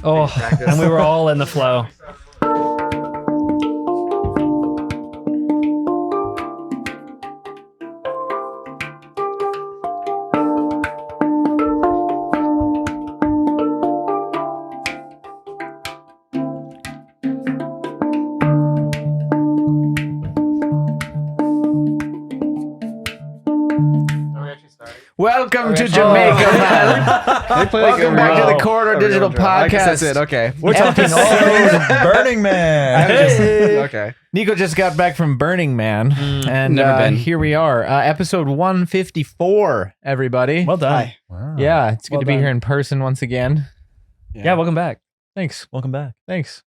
Oh, and we were all in the flow. Welcome to Jamaica, man. Welcome back to the Corridor Digital Podcast. That's it. Okay. We're talking all things Burning Man. Okay. Niko just got back from Burning Man, and never been. here we are, episode 154. Everybody, Well done. Hi. Wow. yeah, it's good Well to be done. here in person once again. Yeah, welcome back. Thanks, Welcome back. thanks.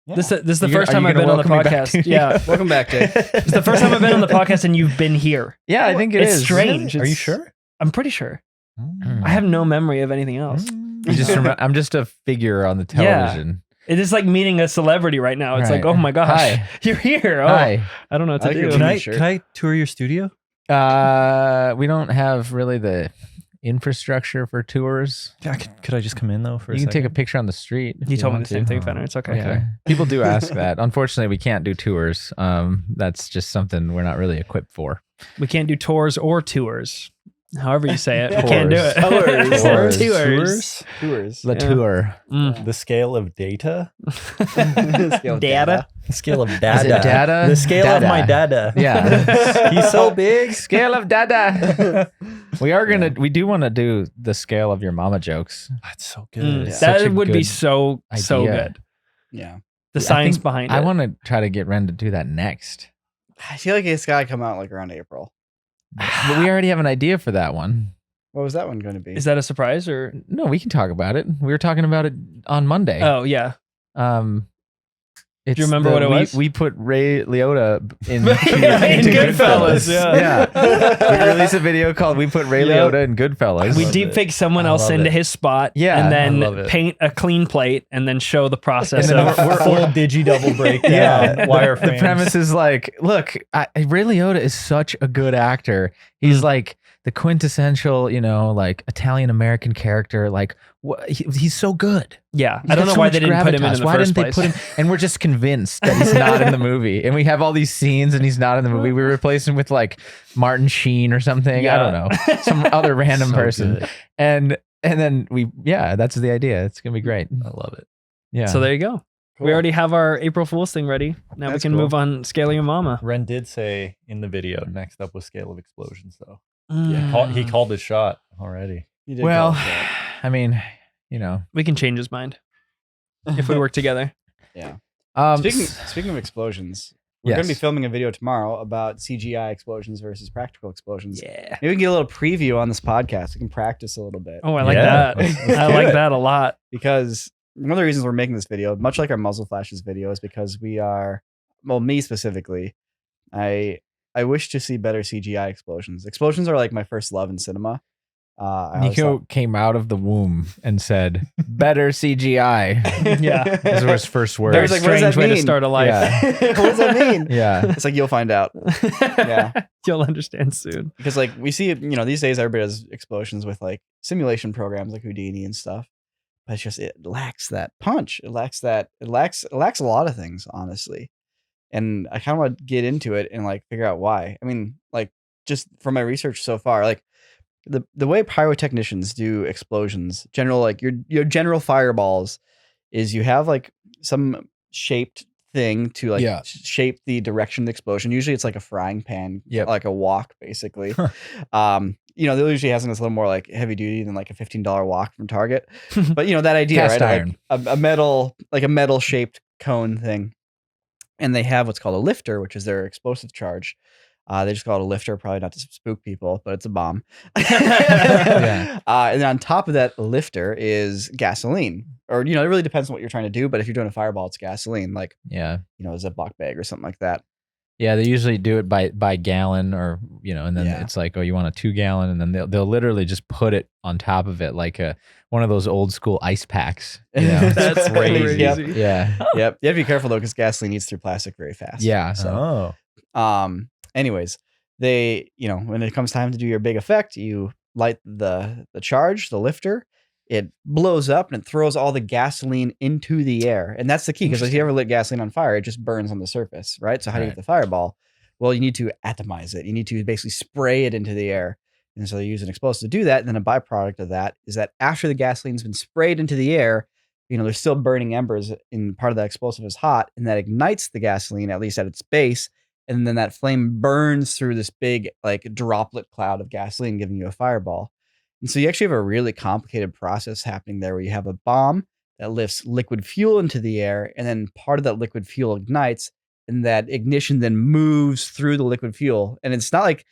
This is the You first gonna- time are I've you been on the gonna welcome me back podcast. to- Yeah, Welcome back, Dave. it's the first time I've been on the podcast, and you've been here. Yeah, I think it It's is. strange. Are you It's- sure? I'm pretty sure. Mm. I have no memory of anything else. You just I'm just a figure on the television. It is like meeting a celebrity right now. It's like, Right. oh my gosh, Hi. you're here. Oh, Hi. I don't know what I to like do. your Can I, Sure. can I tour your studio? We don't have really the infrastructure for tours. Yeah, could I just come in though for You a can second? take a picture on the street. if You told me want the same to. thing, Fenner. It's okay. Yeah. People do ask that. Unfortunately, we can't do tours. That's just something we're not really equipped for. We can't do tours or tours. However you say it, we can't do it. Tours. Tours. Tours. The Yeah. tour. Mm. The scale of data? Scale of Data. The scale of Is data. it data? The scale of Dada. my dada. Yeah. He's so big. Scale of dada. We do want to do the scale of your mama jokes. That's so good. Mm. It's such a That would be good so idea. good. Yeah. The I science think behind it. I want to try to get Ren to do that next. I feel like it's got to come out like around April. But we already have an idea for that one. What was that one going to be? Is that a surprise or? No, we can talk about it. We were talking about it on Monday. Oh yeah. It's you remember what it was? We put Ray Liotta in, Yeah, in into Goodfellas, yeah. We released a video called "We Put Ray Yep. Liotta in Goodfellas." We love deep it. fake someone I else love into it. his spot, Yeah, and I love then it. paint a clean plate, and then show the process And then of. we're full digi double breakdown. Yeah, Wireframes. the premise is like, look, Ray Liotta is such a good actor. He's like the quintessential, like Italian American character. Like, he's so good. Yeah, He's I don't got know so why much they didn't put him in gravitas. the Why first didn't place. they put him? And we're just convinced that he's not in the movie. And we have all these scenes, and he's not in the movie. We replace him with like Martin Sheen or something. I don't know, some other random So person. good. And then that's the idea. It's gonna be great. I love it. Yeah. So there you go. Cool. We already have our April Fool's thing ready. Now That's we can cool. move on scaling your mama. Ren did say in the video, next up was scale of explosions, though. Mm. He called his shot already. You did well, call it that. I mean, We can change his mind if we work together. Yeah. um, Speaking of explosions, we're going to be yes. filming a video tomorrow about CGI explosions versus practical explosions. Yeah. Maybe we can get a little preview on this podcast. We can practice a little bit. Oh, I like Yeah. that. Let's I do like it. that a lot. Because one of the reasons we're making this video, much like our muzzle flashes video, is because me specifically, I wish to see better CGI explosions. Explosions are like my first love in cinema. I always Niko came out of the womb and said, "Better CGI." Yeah. Those were his first words. Very was like, what does strange that way to mean? start a life. Yeah. what does that mean? Yeah. It's like you'll find out. Yeah. You'll understand soon. Because like we see, these days everybody does explosions with like simulation programs like Houdini and stuff. But it's just it lacks that punch. It lacks a lot of things, honestly. And I kind of want to get into it and like figure out why. I mean, like just from my research so far, like the way pyrotechnicians do explosions, your general fireballs, is you have like some shaped thing to like Yeah. shape the direction of the explosion. Usually it's like a frying pan, Yep. like a wok, basically. They usually has something that's a little more like heavy duty than like a $15 wok from Target. But that idea, Cast right? iron. Like a metal shaped cone thing. And they have what's called a lifter, which is their explosive charge. They just call it a lifter, probably not to spook people, but it's a bomb. Yeah. And then on top of that lifter is gasoline. Or, it really depends on what you're trying to do. But if you're doing a fireball, it's gasoline, like, Yeah. a Ziploc bag or something like that. Yeah. They usually do it by gallon, or and then Yeah. it's like, oh, you want a 2 gallon, and then they'll literally just put it on top of it like one of those old school ice packs. That's crazy. Yep. Yeah. Yep. You have to be careful, though, because gasoline eats through plastic very fast. Yeah. So, Oh. Anyways, when it comes time to do your big effect, you light the charge, the lifter. It blows up and it throws all the gasoline into the air. And that's the key, because if you ever lit gasoline on fire, it just burns on the surface, right? So how do you get the fireball? Well, you need to atomize it. You need to basically spray it into the air. And so they use an explosive to do that. And then a byproduct of that is that after the gasoline's been sprayed into the air, there's still burning embers, and part of that explosive is hot, and that ignites the gasoline, at least at its base. And then that flame burns through this big like droplet cloud of gasoline, giving you a fireball. And so you actually have a really complicated process happening there, where you have a bomb that lifts liquid fuel into the air, and then part of that liquid fuel ignites, and that ignition then moves through the liquid fuel. And it's not like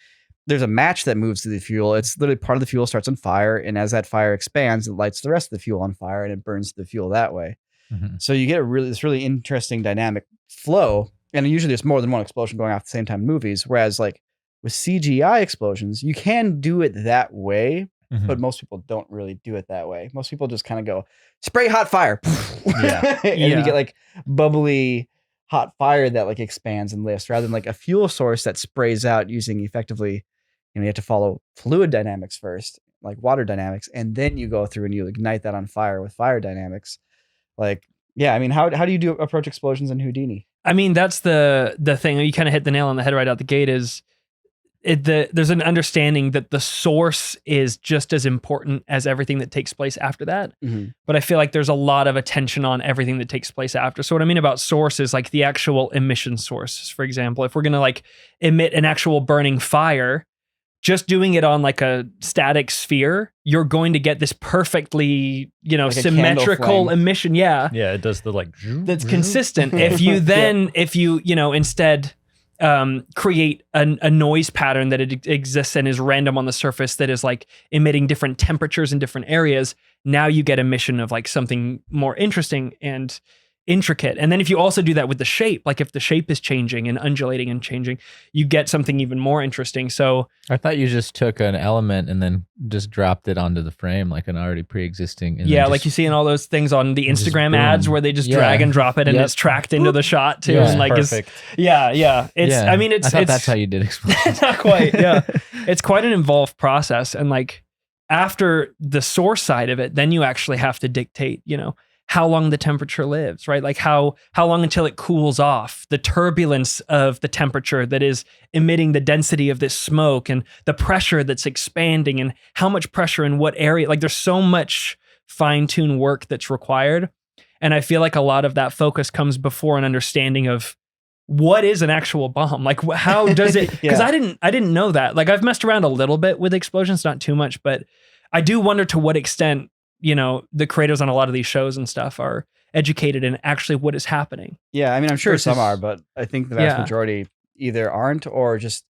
there's a match that moves through the fuel. It's literally part of the fuel starts on fire, and as that fire expands, it lights the rest of the fuel on fire, and it burns the fuel that way. Mm-hmm. So you get this really interesting dynamic flow. And usually there's more than one explosion going off at the same time in movies. Whereas like with CGI explosions, you can do it that way, but most people don't really do it that way. Most people just kind of go spray hot fire. Yeah. And then you get like bubbly hot fire that like expands and lifts, rather than like a fuel source that sprays out using effectively, you have to follow fluid dynamics first, like water dynamics. And then you go through and you ignite that on fire with fire dynamics. Like, yeah, I mean, how do you approach explosions in Houdini? I mean, that's the thing. You kind of hit the nail on the head right out the gate. There's an understanding that the source is just as important as everything that takes place after that. Mm-hmm. But I feel like there's a lot of attention on everything that takes place after. So what I mean about source is like the actual emission source. For example, if we're going to like emit an actual burning fire, just doing it on like a static sphere, you're going to get this perfectly, like symmetrical emission. Yeah. Yeah. It does the like, that's consistent. If you then, instead create a noise pattern that it exists and is random on the surface that is like emitting different temperatures in different areas, now you get emission of like something more interesting and intricate. And then if you also do that with the shape, like if the shape is changing and undulating and changing, you get something even more interesting. So I thought you just took an element and then just dropped it onto the frame like an already pre-existing. Yeah, like you see in all those things on the Instagram ads where they just drag and drop it and it's tracked into the shot too. Yeah, and like perfect. I mean, I thought that's how you did explosions. Not quite. Yeah, it's quite an involved process. And like after the source side of it, then you actually have to dictate, how long the temperature lives, right? Like how long until it cools off, the turbulence of the temperature that is emitting the density of this smoke, and the pressure that's expanding, and how much pressure in what area. Like there's so much fine-tuned work that's required. And I feel like a lot of that focus comes before an understanding of what is an actual bomb? Like how does it, because I didn't know that. Like I've messed around a little bit with explosions, not too much, but I do wonder to what extent the creators on a lot of these shows and stuff are educated in actually what is happening. Yeah, I mean, I'm sure some are, but I think the vast majority either aren't, or just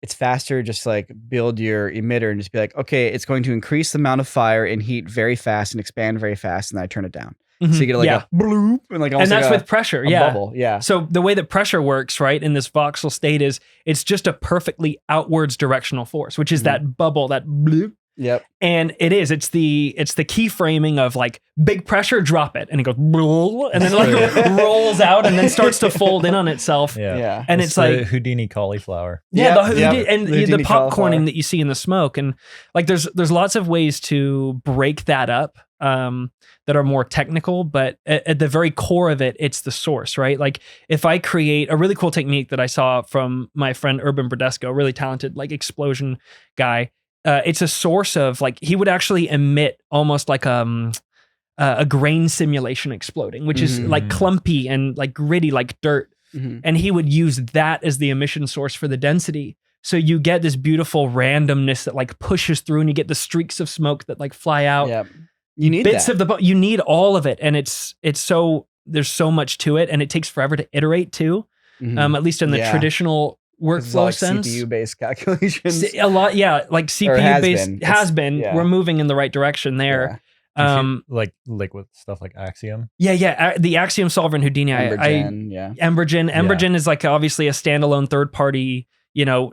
it's faster just like build your emitter and just be like, okay, it's going to increase the amount of fire and heat very fast and expand very fast, and then I turn it down. Mm-hmm. So you get like a bloop, and like and that's like with pressure, bubble. Yeah. So the way that pressure works, right, in this voxel state is it's just a perfectly outwards directional force, which is that bubble, that bloop. Yep. And it's the key framing of like big pressure, drop it, and it goes and then like rolls out and then starts to fold in on itself. Yeah. And it's like Houdini cauliflower. Yeah, the popcorning that you see in the smoke. And like there's lots of ways to break that up that are more technical, but at the very core of it, it's the source, right? Like if I create a really cool technique that I saw from my friend Urban Bradesco, a really talented like explosion guy. It's a source of like, he would actually emit almost like a grain simulation exploding, which is like clumpy and like gritty, like dirt. Mm-hmm. And he would use that as the emission source for the density. So you get this beautiful randomness that like pushes through, and you get the streaks of smoke that like fly out. Yeah. You need bits of you need all of it. And it's so, there's so much to it, and it takes forever to iterate too. Mm-hmm. At least in the traditional workflow like sense. CPU-based calculations. A lot, like CPU-based has been. We're moving in the right direction there. Yeah. Like with stuff like Axiom. Yeah. The Axiom solver in Houdini. Embergen is like obviously a standalone third-party,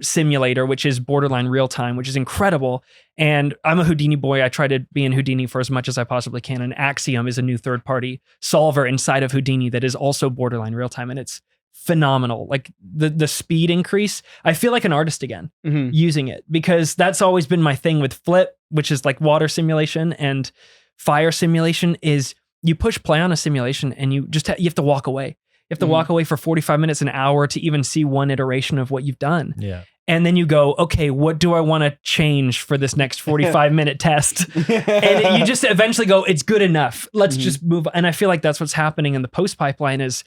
simulator, which is borderline real-time, which is incredible. And I'm a Houdini boy. I try to be in Houdini for as much as I possibly can. And Axiom is a new third-party solver inside of Houdini that is also borderline real-time, and it's phenomenal. Like the speed increase, I feel like an artist again Mhm. using it, because that's always been my thing with Flip, which is like water simulation and fire simulation, is you push play on a simulation and you just you have to walk away. You have to walk away for 45 minutes, an hour to even see one iteration of what you've done. Yeah. And then you go, okay, what do I want to change for this next 45-minute test? And you just eventually go, it's good enough. Let's just move. And I feel like that's what's happening in the post pipeline is,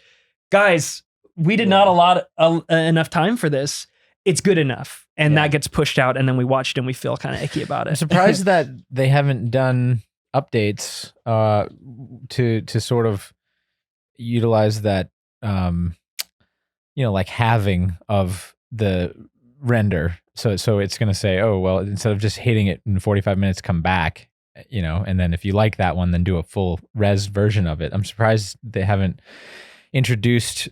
guys, we did not allot enough time for this. It's good enough. And that gets pushed out. And then we watch it and we feel kind of icky about it. I'm surprised that they haven't done updates to sort of utilize that, like halving of the render. So it's going to say, oh, well, instead of just hitting it in 45 minutes, come back, and then if you like that one, then do a full res version of it. I'm surprised they haven't introduced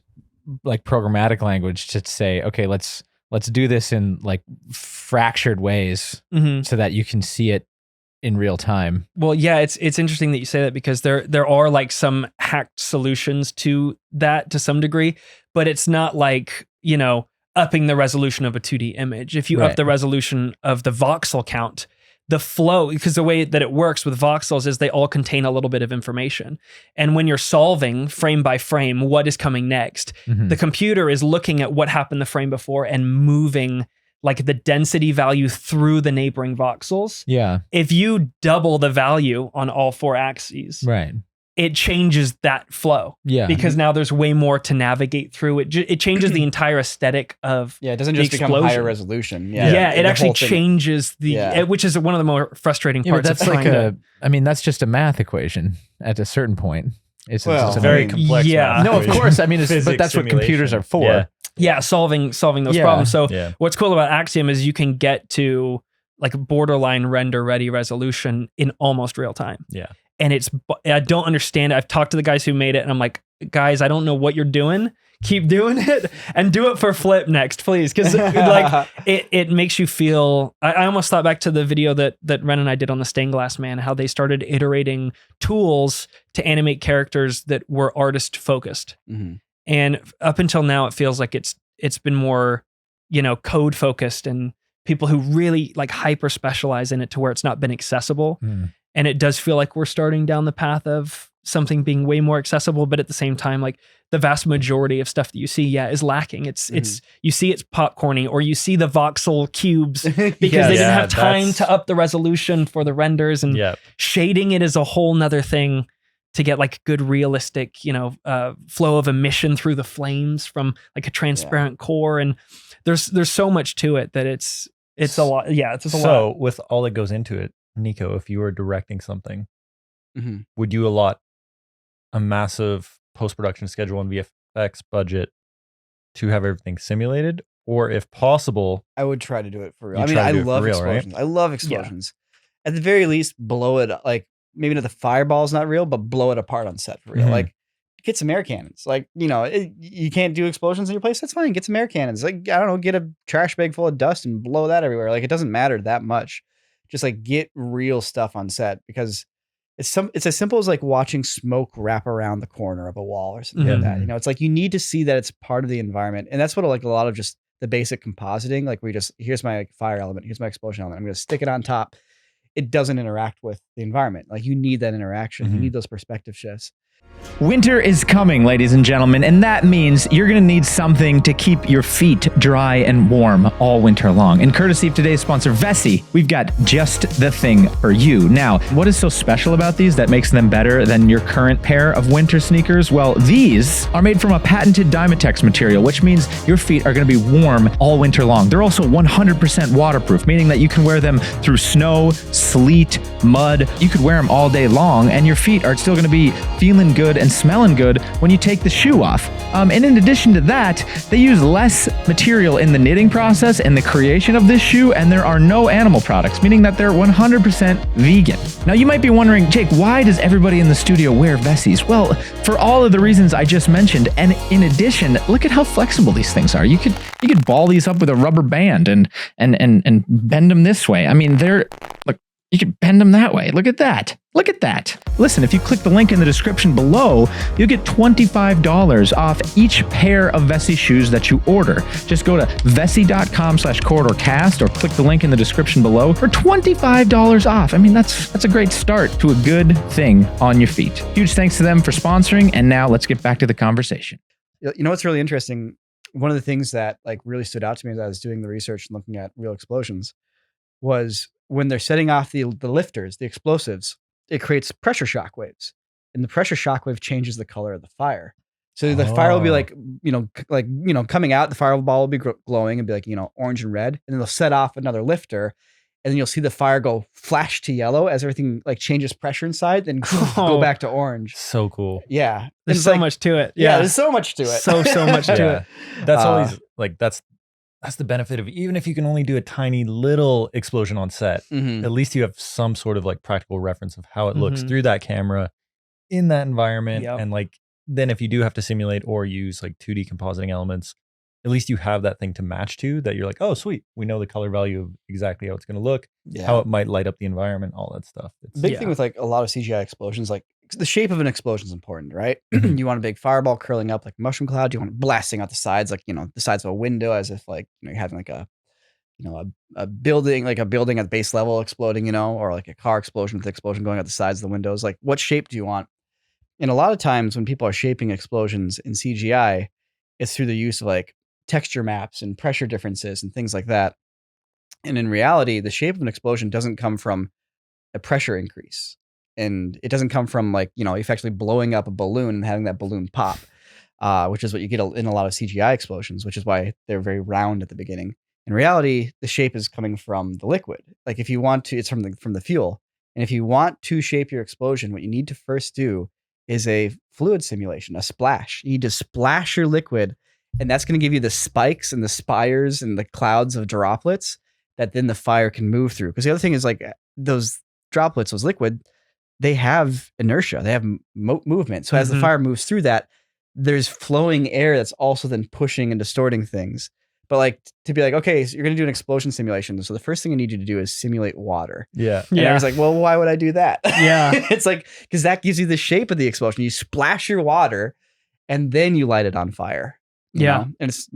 like programmatic language to say, okay, let's do this in like fractured ways so that you can see it in real time. Well, yeah, it's interesting that you say that, because there are like some hacked solutions to that to some degree, but it's not like, upping the resolution of a 2D image. If you up the resolution of the voxel count, the flow, because the way that it works with voxels is they all contain a little bit of information. And when you're solving frame by frame what is coming next, the computer is looking at what happened the frame before and moving like the density value through the neighboring voxels. Yeah. If you double the value on all 4 axes, Right. it changes that flow. Yeah. Because now there's way more to navigate through. It changes the entire aesthetic of Yeah, it doesn't the just become explosion. higher resolution. Yeah, it the actually whole thing- changes which is one of the more frustrating Yeah, but parts. that's of like trying to- that's just a math equation at a certain point. It's Well, just a Very mean, complex. yeah. math No, of equation. course. I mean, but Physics that's what computers are for. Yeah. Yeah, solving those Yeah. problems. So Yeah. what's cool about Axiom is you can get to like borderline render ready resolution in almost real time. Yeah. And I don't understand it. I've talked to the guys who made it and I'm like, guys, I don't know what you're doing. Keep doing it and do it for Flip next, please. Because like it makes you feel. I almost thought back to the video that Ren and I did on the Stained Glass Man, how they started iterating tools to animate characters that were artist focused. Mhm. And up until now, it feels like it's been more, code focused and people who really like hyper specialize in it to where it's not been accessible. And it does feel like we're starting down the path of something being way more accessible, but at the same time, like the vast majority of stuff that you see, is lacking. It's you see it's popcorny, or you see the voxel cubes because they didn't have time to up the resolution for the renders, and shading it is a whole nother thing to get like good realistic, flow of emission through the flames from like a transparent core. And there's so much to it that it's a lot. Yeah, it's just a lot. So with all that goes into it, Niko, if you were directing something, would you allot a massive post-production schedule and VFX budget to have everything simulated? Or if possible, I would try to do it for real. You I mean, try to I do it for love real, right? explosions. I love explosions. At the very least, blow it, like maybe not the fireball's not real, but blow it apart on set for real. Mhm. Like get some air cannons. Like, you can't do explosions in your place. That's fine. Get some air cannons. Like, I don't know, get a trash bag full of dust and blow that everywhere. Like, it doesn't matter that much. Just like get real stuff on set, because it's as simple as like watching smoke wrap around the corner of a wall or something like that. It's like you need to see that it's part of the environment. And that's what like a lot of just the basic compositing, like here's my fire element, here's my explosion element, I'm going to stick it on top. It doesn't interact with the environment. Like you need that interaction. You need those perspective shifts. Winter is coming, ladies and gentlemen, and that means you're going to need something to keep your feet dry and warm all winter long. And courtesy of today's sponsor, Vessi, we've got just the thing for you. Now, what is so special about these that makes them better than your current pair of winter sneakers? Well, these are made from a patented Dymatex material, which means your feet are going to be warm all winter long. They're also 100% waterproof, meaning that you can wear them through snow, sleet, mud. You could wear them all day long, and your feet are still going to be feeling good and smelling good when you take the shoe off. And in addition to that, they use less material in the knitting process and the creation of this shoe, and there are no animal products, meaning that they're 100% vegan. Now you might be wondering, Jake, why does everybody in the studio wear Vessis? Well, for all of the reasons I just mentioned, and in addition, look at how flexible these things are. You could ball these up with a rubber band and bend them this way. I mean, they're like You can bend them that way. Look at that. Look at that. Listen, if you click the link in the description below, you'll get $25 off each pair of Vessi shoes that you order. Just go to vessi.com/CorridorCast or click the link in the description below for $25 off. I mean, that's a great start to a good thing on your feet. Huge thanks to them for sponsoring. And now let's get back to the conversation. You know what's really interesting? One of the things that like really stood out to me as I was doing the research and looking at real explosions was when they're setting off the lifters, the explosives, it creates pressure shock waves, and the pressure shock wave changes the color of the fire. So the fire will be like coming out, the fireball will be glowing and be like, orange and red. And then they'll set off another lifter, and then you'll see the fire go flash to yellow as everything like changes pressure inside, then go back to orange. So cool. Yeah. There's so much to it. Yeah. There's so much to it. So much to it. That's always like, that's the benefit of, even if you can only do a tiny little explosion on set, at least you have some sort of like practical reference of how it looks through that camera in that environment. Yep. And like, then if you do have to simulate or use like 2D compositing elements, at least you have that thing to match to, that you're like, oh, sweet. We know the color value of exactly how it's going to look, how it might light up the environment, all that stuff. It's big thing with like a lot of CGI explosions, like the shape of an explosion is important, right? You want a big fireball curling up like a mushroom cloud. You want it blasting out the sides, like, the sides of a window, as if like, you're having like a building, like a building at base level exploding, or like a car explosion with the explosion going out the sides of the windows. Like, what shape do you want? And a lot of times when people are shaping explosions in CGI, it's through the use of like texture maps and pressure differences and things like that. And in reality, the shape of an explosion doesn't come from a pressure increase. And it doesn't come from like, effectively blowing up a balloon and having that balloon pop, which is what you get in a lot of CGI explosions, which is why they're very round at the beginning. In reality, the shape is coming from the liquid. Like if you want to, it's from the fuel. And if you want to shape your explosion, what you need to first do is a fluid simulation, a splash. You need to splash your liquid, and that's going to give you the spikes and the spires and the clouds of droplets that then the fire can move through. Because the other thing is like those droplets, those liquid, they have inertia, they have movement. So as the fire moves through that, there's flowing air that's also then pushing and distorting things. But like to be like, okay, so you're going to do an explosion simulation. So the first thing I need you to do is simulate water. Yeah. And I was like, well, why would I do that? Yeah. It's like, because that gives you the shape of the explosion. You splash your water and then you light it on fire. You know? And it's,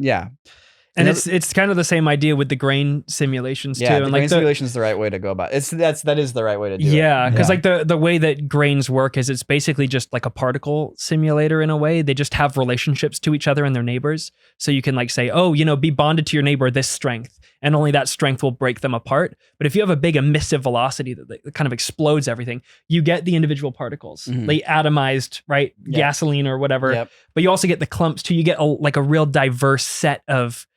And it's kind of the same idea with the grain simulations too. And and grain simulation is the right way to go about it. That is the right way to do it. Yeah, because like the way that grains work is it's basically just like a particle simulator in a way. They just have relationships to each other and their neighbors. So you can like say, oh, be bonded to your neighbor this strength, and only that strength will break them apart. But if you have a big emissive velocity that kind of explodes everything, you get the individual particles, the atomized, right, gasoline or whatever. But you also get the clumps too. You get a real diverse set of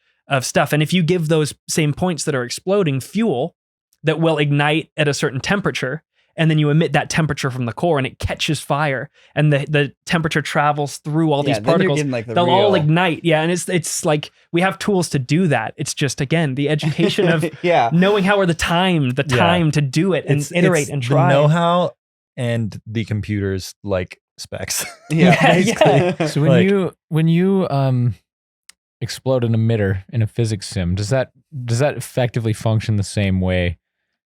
stuff. And if you give those same points that are exploding fuel that will ignite at a certain temperature, and then you emit that temperature from the core and it catches fire, and the temperature travels through all these particles, like they'll all ignite. Yeah. And it's like, we have tools to do that. It's just, again, the education of knowing how are the time to do it and iterate and try. The know-how and the computer's like specs. So when you explode an emitter in a physics sim, does that effectively function the same way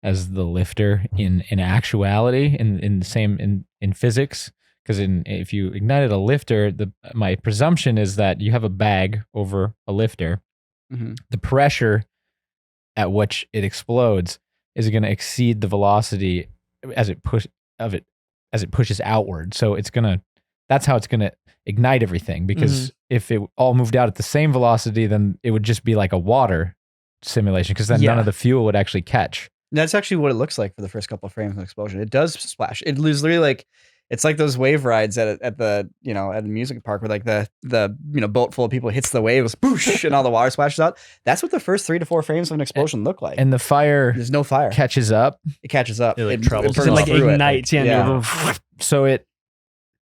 as the lifter in actuality in the same in physics? Because if you ignited a lifter, my presumption is that you have a bag over a lifter. The pressure at which it explodes is going to exceed the velocity as it pushes outward. So that's how it's going to ignite everything, because if it all moved out at the same velocity, then it would just be like a water simulation, because then none of the fuel would actually catch. That's actually what it looks like for the first couple of frames of an explosion. It does splash. It literally like, it's like those wave rides at the at a music park where like the boat full of people hits the waves, boosh, and all the water splashes out. That's what the first 3 to 4 frames of an explosion look like. And the fire, there's no fire, catches up. It catches up. It travels. It like ignites. So it.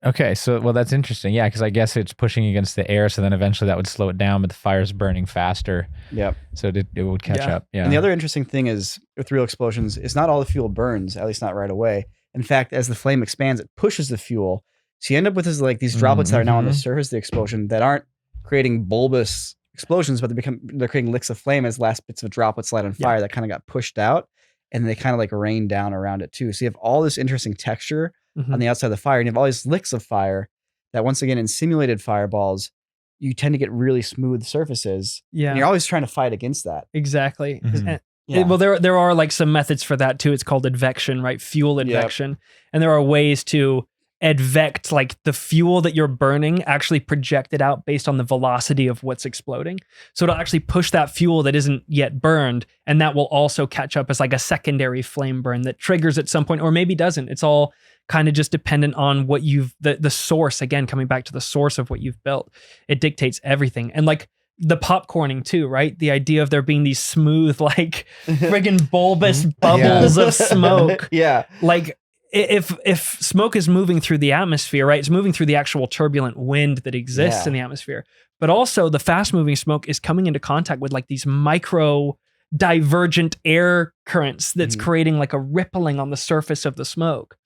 Okay, so that's interesting. Yeah, because I guess it's pushing against the air, so then eventually that would slow it down, but the fire's burning faster. Yep. So it would catch up. Yeah. And the other interesting thing is with real explosions, it's not all the fuel burns, at least not right away. In fact, as the flame expands, it pushes the fuel. So you end up with these droplets that are now on the surface of the explosion that aren't creating bulbous explosions, but they're creating licks of flame as last bits of droplets light on fire that kind of got pushed out. and they kind of like rain down around it too. So you have all this interesting texture Mhm. on the outside of the fire, and you have all these licks of fire that, once again, in simulated fireballs, you tend to get really smooth surfaces. Yeah. And you're always trying to fight against that. Exactly. Mhm. And- Yeah. Well, there are like some methods for that too. It's called advection, right? Fuel Yep. advection. And there are ways to advect like the fuel that you're burning actually projected out based on the velocity of what's exploding. So it'll actually push that fuel that isn't yet burned, and that will also catch up as like a secondary flame burn that triggers at some point, or maybe doesn't. It's all kind of just dependent on what you've the source, again, coming back to the source of what you've built. It dictates everything. And like the popcorning too, right? The idea of there being these smooth, like friggin' bulbous bubbles of smoke. Yeah. Like if smoke is moving through the atmosphere, right? It's moving through the actual turbulent wind that exists Yeah. in the atmosphere. But also the fast moving smoke is coming into contact with like these micro divergent air currents that's Mhm. creating like a rippling on the surface of the smoke.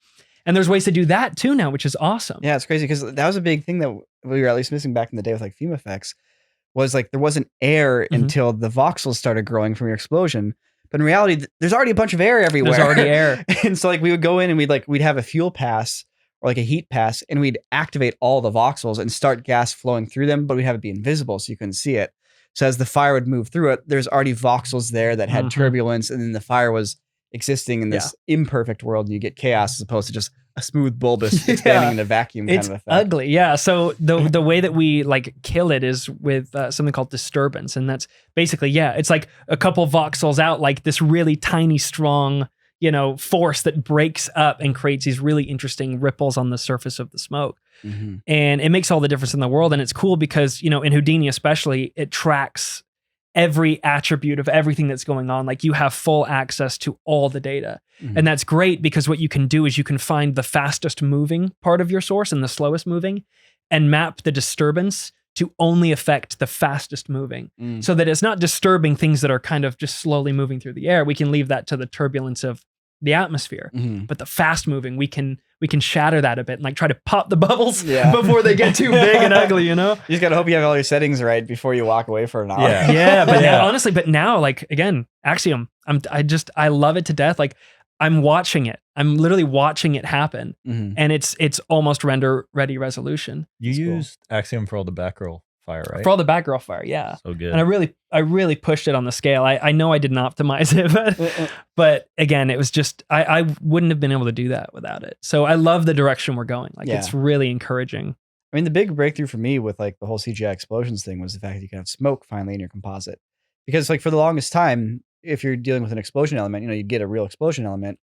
And there's ways to do that too now, which is awesome. Yeah, it's crazy because that was a big thing that we were at least missing back in the day with like fume effects, was like there wasn't air Mhm. until the voxels started growing from your explosion. But in reality, there's already a bunch of air everywhere. There's already air. And so like we would go in and we'd have a fuel pass or like a heat pass, and we'd activate all the voxels and start gas flowing through them, but we'd have it be invisible so you couldn't see it. So as the fire would move through it, there's already voxels there that had Mhm. turbulence, and then the fire was existing in this imperfect world, and you get chaos as opposed to just a smooth bulbous Yeah. expanding in a vacuum kind It's of effect. ugly. Yeah. So the way that we like kill it is with something called disturbance. And that's basically, it's like a couple voxels out, like this really tiny, strong, force that breaks up and creates these really interesting ripples on the surface of the smoke. Mhm. And it makes all the difference in the world. And it's cool because, in Houdini especially, it tracks every attribute of everything that's going on. Like you have full access to all the data. Mhm. And that's great because what you can do is you can find the fastest moving part of your source and the slowest moving and map the disturbance to only affect the fastest moving, Mm. so that it's not disturbing things that are kind of just slowly moving through the air. We can leave that to the turbulence of the atmosphere. Mhm. But the fast moving, we can shatter that a bit and like try to pop the bubbles Yeah. before they get too big and ugly, You just gotta hope you have all your settings right before you walk away for an hour. Yeah. Yeah, but Yeah. honestly, now, like again, Axiom, I love it to death. Like I'm watching it. I'm literally watching it happen, Mhm. and it's almost render ready resolution You That's cool. used Axiom for all the Batgirl fire, right? for all the Batgirl fire. Yeah, So good. and I really pushed it on the scale. I know I didn't optimize it, but again, it was just I wouldn't have been able to do that without it. So I love the direction we're going. Like Yeah. it's really encouraging. I mean, the big breakthrough for me with like the whole CGI explosions thing was the fact that you can have smoke finally in your composite. Because like for the longest time, if you're dealing with an explosion element, you get a real explosion element.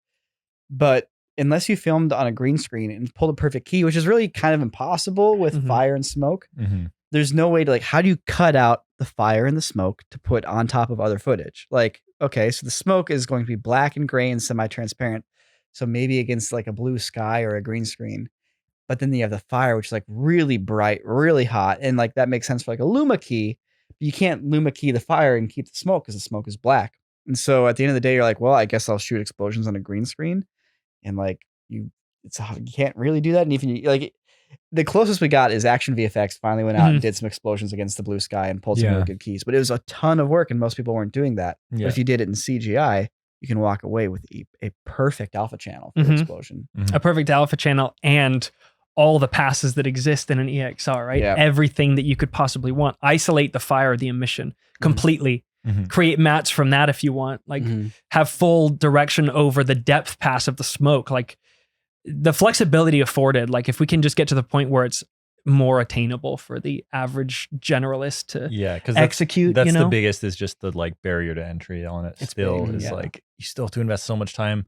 But unless you filmed on a green screen and pulled a perfect key, which is really kind of impossible with Mhm. fire and smoke, Mhm. there's no way to like, how do you cut out the fire and the smoke to put on top of other footage? Like, okay, so the smoke is going to be black and gray and semi-transparent. So maybe against like a blue sky or a green screen. But then you have the fire, which is like really bright, really hot. And like that makes sense for like a Luma key. But you can't Luma key the fire and keep the smoke because the smoke is black. And so at the end of the day, you're like, well, I guess I'll shoot explosions on a green screen. And like you can't really do that. And even like the closest we got is Action VFX finally went out and did some explosions against the blue sky and pulled some really good keys. But it was a ton of work and most people weren't doing that. Yeah. But if you did it in CGI, you can walk away with a perfect alpha channel for Mhm. explosion. A perfect alpha channel and all the passes that exist in an EXR, right? Yeah. Everything that you could possibly want. Isolate the fire, the emission completely. Mhm. Create mats from that if you want. Like Mhm. have full direction over the depth pass of the smoke. Like the flexibility afforded. Like if we can just get to the point where it's more attainable for the average generalist to Yeah, because execute, that's the biggest is just the like barrier to entry on it. It's Still big, is yeah. like you still have to invest so much time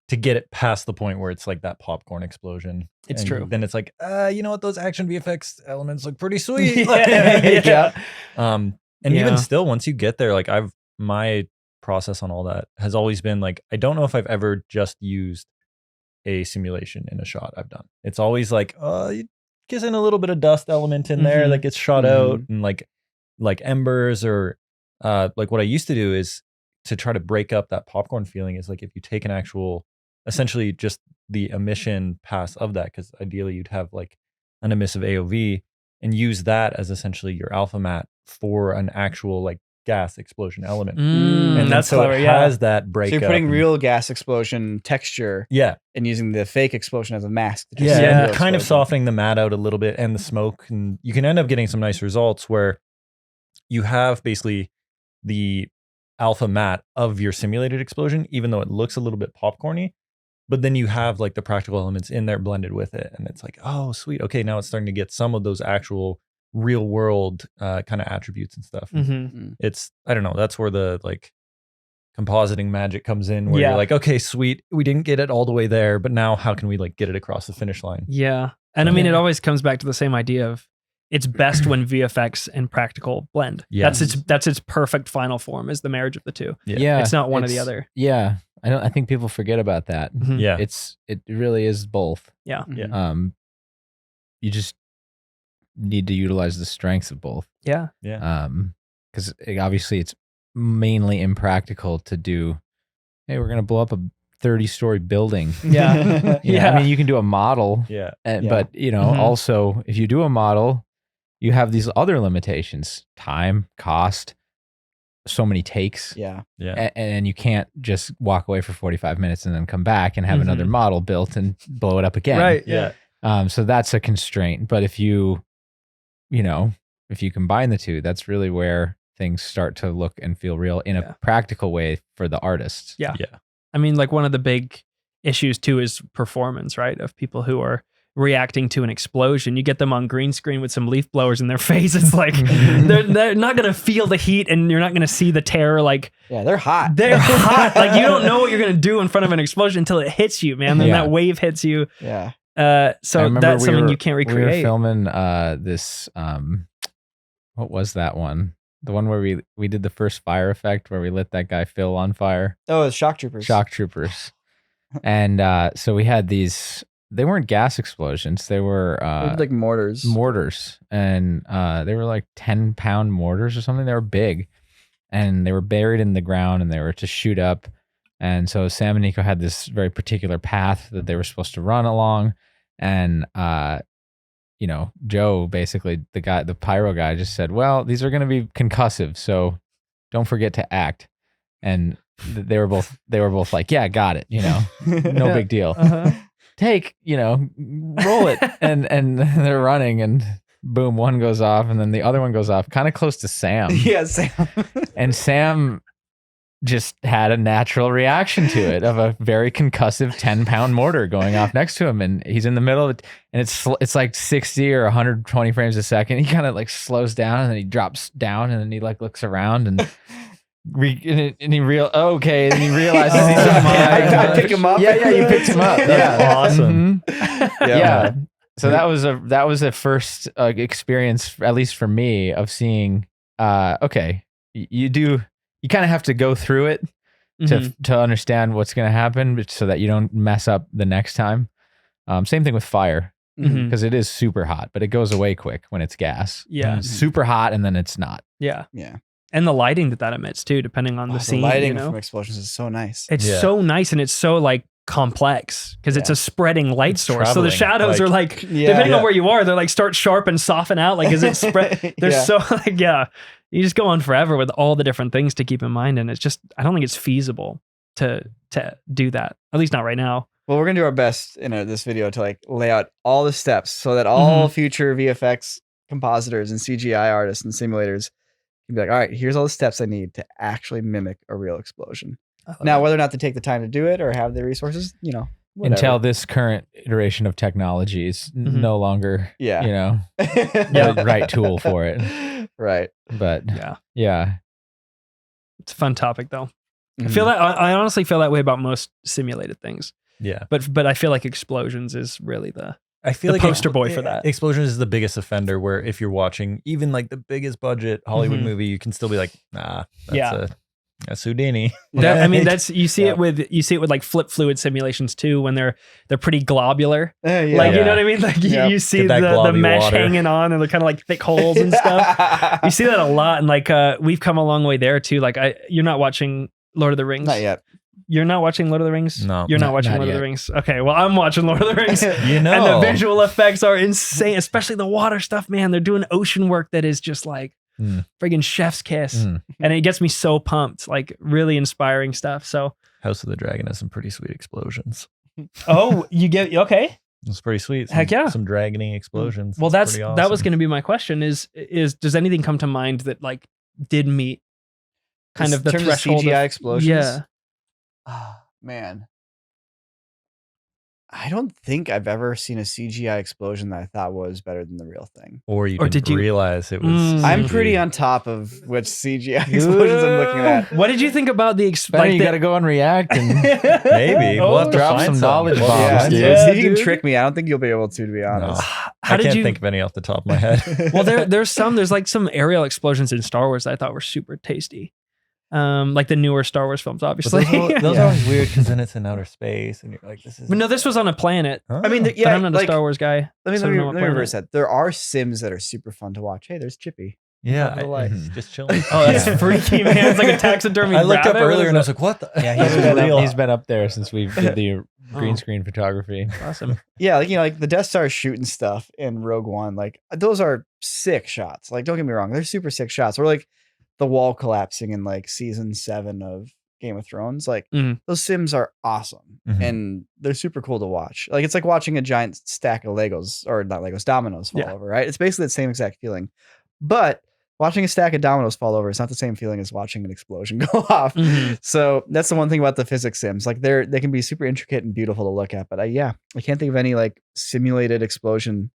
to get it past the point where it's like that popcorn explosion. It's And true. Then it's like, you know what? Those action VFX elements look pretty sweet. Yeah. And Yeah. even still, once you get there, like my process on all that has always been like, I don't know if I've ever just used a simulation in a shot I've done. It's always like, you get in a little bit of dust element in there Mhm. that gets shot out and like embers or like what I used to do is to try to break up that popcorn feeling is like if you take an actual, essentially just the emission pass of that, because ideally you'd have like an emissive AOV and use that as essentially your alpha mat for an actual like gas explosion element. And then that's so clever. it Yeah. has that So breakup. you're putting and- real gas explosion texture Yeah. and using the fake explosion as a mask. To Yeah. see Yeah. the real Kind of explosion. softening the mat out a little bit and the smoke. And you can end up getting some nice results where you have basically the alpha matte of your simulated explosion, even though it looks a little bit popcorny. But then you have like the practical elements in there blended with it. And it's like, oh, sweet. Okay, now it's starting to get some of those actual real world kind of attributes and stuff. Mhm. It's, I don't know, that's where the like compositing magic comes in, where Yeah. you're like, okay, sweet. We didn't get it all the way there, but now how can we like get it across the finish line? Yeah. And I mean, it Yeah. always comes back to the same idea of it's best when VFX and practical blend. Yes. That's its perfect final form, is the marriage of the two. Yeah. It's not one or the it's- other. Yeah. I think people forget about that. Mhm. Yeah. It really is both. Yeah. Mhm. You just need to utilize the strengths of both. Yeah. Yeah. Because obviously it's mainly impractical to do. Hey, we're gonna blow up a 30-story building. Yeah. Yeah, I mean, you can do a model, Yeah. Yeah. but Mhm. also if you do a model, you have these other limitations: time, cost, so many takes. Yeah. Yeah. And you can't just walk away for 45 minutes and then come back and have Mhm. another model built and blow it up again. Right. Yeah. So that's a constraint. But if you combine the two, that's really where things start to look and feel real in a Yeah. practical way for the artists. Yeah. Yeah. I mean, like one of the big issues too is performance, right? Of people who are reacting to an explosion. You get them on green screen with some leaf blowers in their face. It's like they're not going to feel the heat, and you're not going to see the terror. Like Yeah, they're hot. they're hot. Like you don't know what you're going to do in front of an explosion until it hits you, man. Then Yeah. that wave hits you. Yeah. I So remember that's we something were- you can't We were recreate. filming this what was that one? The one where we did the first fire effect where we lit that guy Phil on fire. Oh, it's shock troopers. Shock troopers. And so we had these, they weren't gas explosions, they were They're like mortars. mortars, and they were like 10-pound mortars or something. They were big, and they were buried in the ground, and they were to shoot up. And so Sam and Niko had this very particular path that they were supposed to run along, and Joe, basically the pyro guy, just said, well, these are going to be concussive, so don't forget to act. And they were both like, yeah, got it, no Yeah. big deal. Uh-huh. Take, roll it. And they're running, and boom, one goes off, and then the other one goes off kind of close to Sam. Yeah, Sam. And Sam just had a natural reaction to it of a very concussive 10-pound mortar going off next to him, and he's in the middle of it, and it's like 60 or 120 frames a second. He kind of like slows down, and then he drops down, and then he like looks around and and he okay, and he realizes Oh, he's yeah. I pick him up. Yeah, you picked him up. That's awesome. Mhm. Yeah. So that was a first experience, at least for me, of seeing. Okay, you kind of have to go through it Mhm. to understand what's going to happen, but so that you don't mess up the next time. Same thing with fire, Mhm. because it is super hot, but it goes away quick when it's gas. Yeah. It's super hot, and then it's not. Yeah. Yeah. And the lighting that emits too, depending on Oh, the the scene. lighting you know? from explosions is so nice. It's Yeah. so nice, and it's so like complex because it's Yeah. a spreading light It's source. So the traveling, shadows like- are like, Yeah. depending on Yeah. where you are, they're like start sharp and soften out. Like, is it spread? They're Yeah. so like, yeah, you just go on forever with all the different things to keep in mind. And it's just, I don't think it's feasible to do that. At least not right now. Well, we're gonna do our best in this video to like lay out all the steps so that all Mm-hmm. future VFX compositors and CGI artists and simulators can be like, all right, here's all the steps I need to actually mimic a real explosion. Now, whether or not they take the time to do it or have the resources, whatever. Until this current iteration of technology is Mhm. no longer, Yeah. the right tool for it. Right. But Yeah. yeah, It's a fun topic though. I Mhm. feel that I honestly feel that way about most simulated things, Yeah. but I feel like explosions is really I feel the like poster boy for that. Explosions is the biggest offender, where if you're watching even like the biggest budget Hollywood Mhm. movie, you can still be like, nah, that's Yeah. that's Houdini. I mean, that's you see Yeah. it with like flip fluid simulations too, when they're pretty globular. Yeah. Like, you Yeah. know what I mean? Like Yeah. you see Get that the globby mesh water. hanging on, and they're kind of like thick holes and stuff. You see that a lot, and like we've come a long way there too. Like you're not watching Lord of the Rings. Not yet. You're not watching Lord of the Rings? No. You're not watching not Lord of yet. the Rings. Okay, well, I'm watching Lord of the Rings. You know, And the visual effects are insane, especially the water stuff, man. They're doing ocean work that is just like, friggin' chef's kiss. And it gets me so pumped, like really inspiring stuff. So House of the Dragon has some pretty sweet explosions. oh, you get okay. It's pretty sweet. Heck yeah. Some dragony explosions. Well, It's pretty that was awesome. going to be my question is does anything come to mind that like did meet kind of the in terms threshold of CGI explosions. Yeah. Ah, man. I don't think I've ever seen a CGI explosion that I thought was better than the real thing. Or you Or didn't did you- realize it was. I'm CG. pretty on top of which CGI explosions I'm looking at. What did you think about the Fenner, you got to go and react and Maybe. We'll have to drop find some knowledge We'll bombs, find dude. some. Yeah, see if you can dude. trick me. I don't think you'll be able to be No. honest. How I did can't you think of any off the top of my head. Well, there's like some aerial explosions in Star Wars that I thought were super tasty. Like the newer Star Wars films, But obviously. those are always weird because then it's in outer space and you're like, this is. But no, this was on a planet. Huh? I mean, But yeah, I'm not a like, Star Wars guy. let me so I don't know what planet. reverse that. There are sims that are super fun to watch. Hey, there's Chippy. yeah, Top of the life. just chilling. Oh, that's Yeah. freaky, man. It's like a taxidermy. I looked up rabbit. What earlier is and I was that? like, what the? Yeah, This is real. he's been up there since we did the green Oh. screen photography. Awesome. Yeah, like like the Death Star shooting stuff in Rogue One, like those are sick shots. Like, don't get me wrong, they're super sick shots. Or like the wall collapsing in like season 7 of Game of Thrones. Like those sims are awesome Mhm. and they're super cool to watch. Like it's like watching a giant stack of Legos or not Legos, dominoes fall Yeah. over, right? It's basically the same exact feeling. But watching a stack of dominoes fall over is not the same feeling as watching an explosion go off. Mhm. So that's the one thing about the physics sims. Like they can be super intricate and beautiful to look at. But I can't think of any like simulated explosion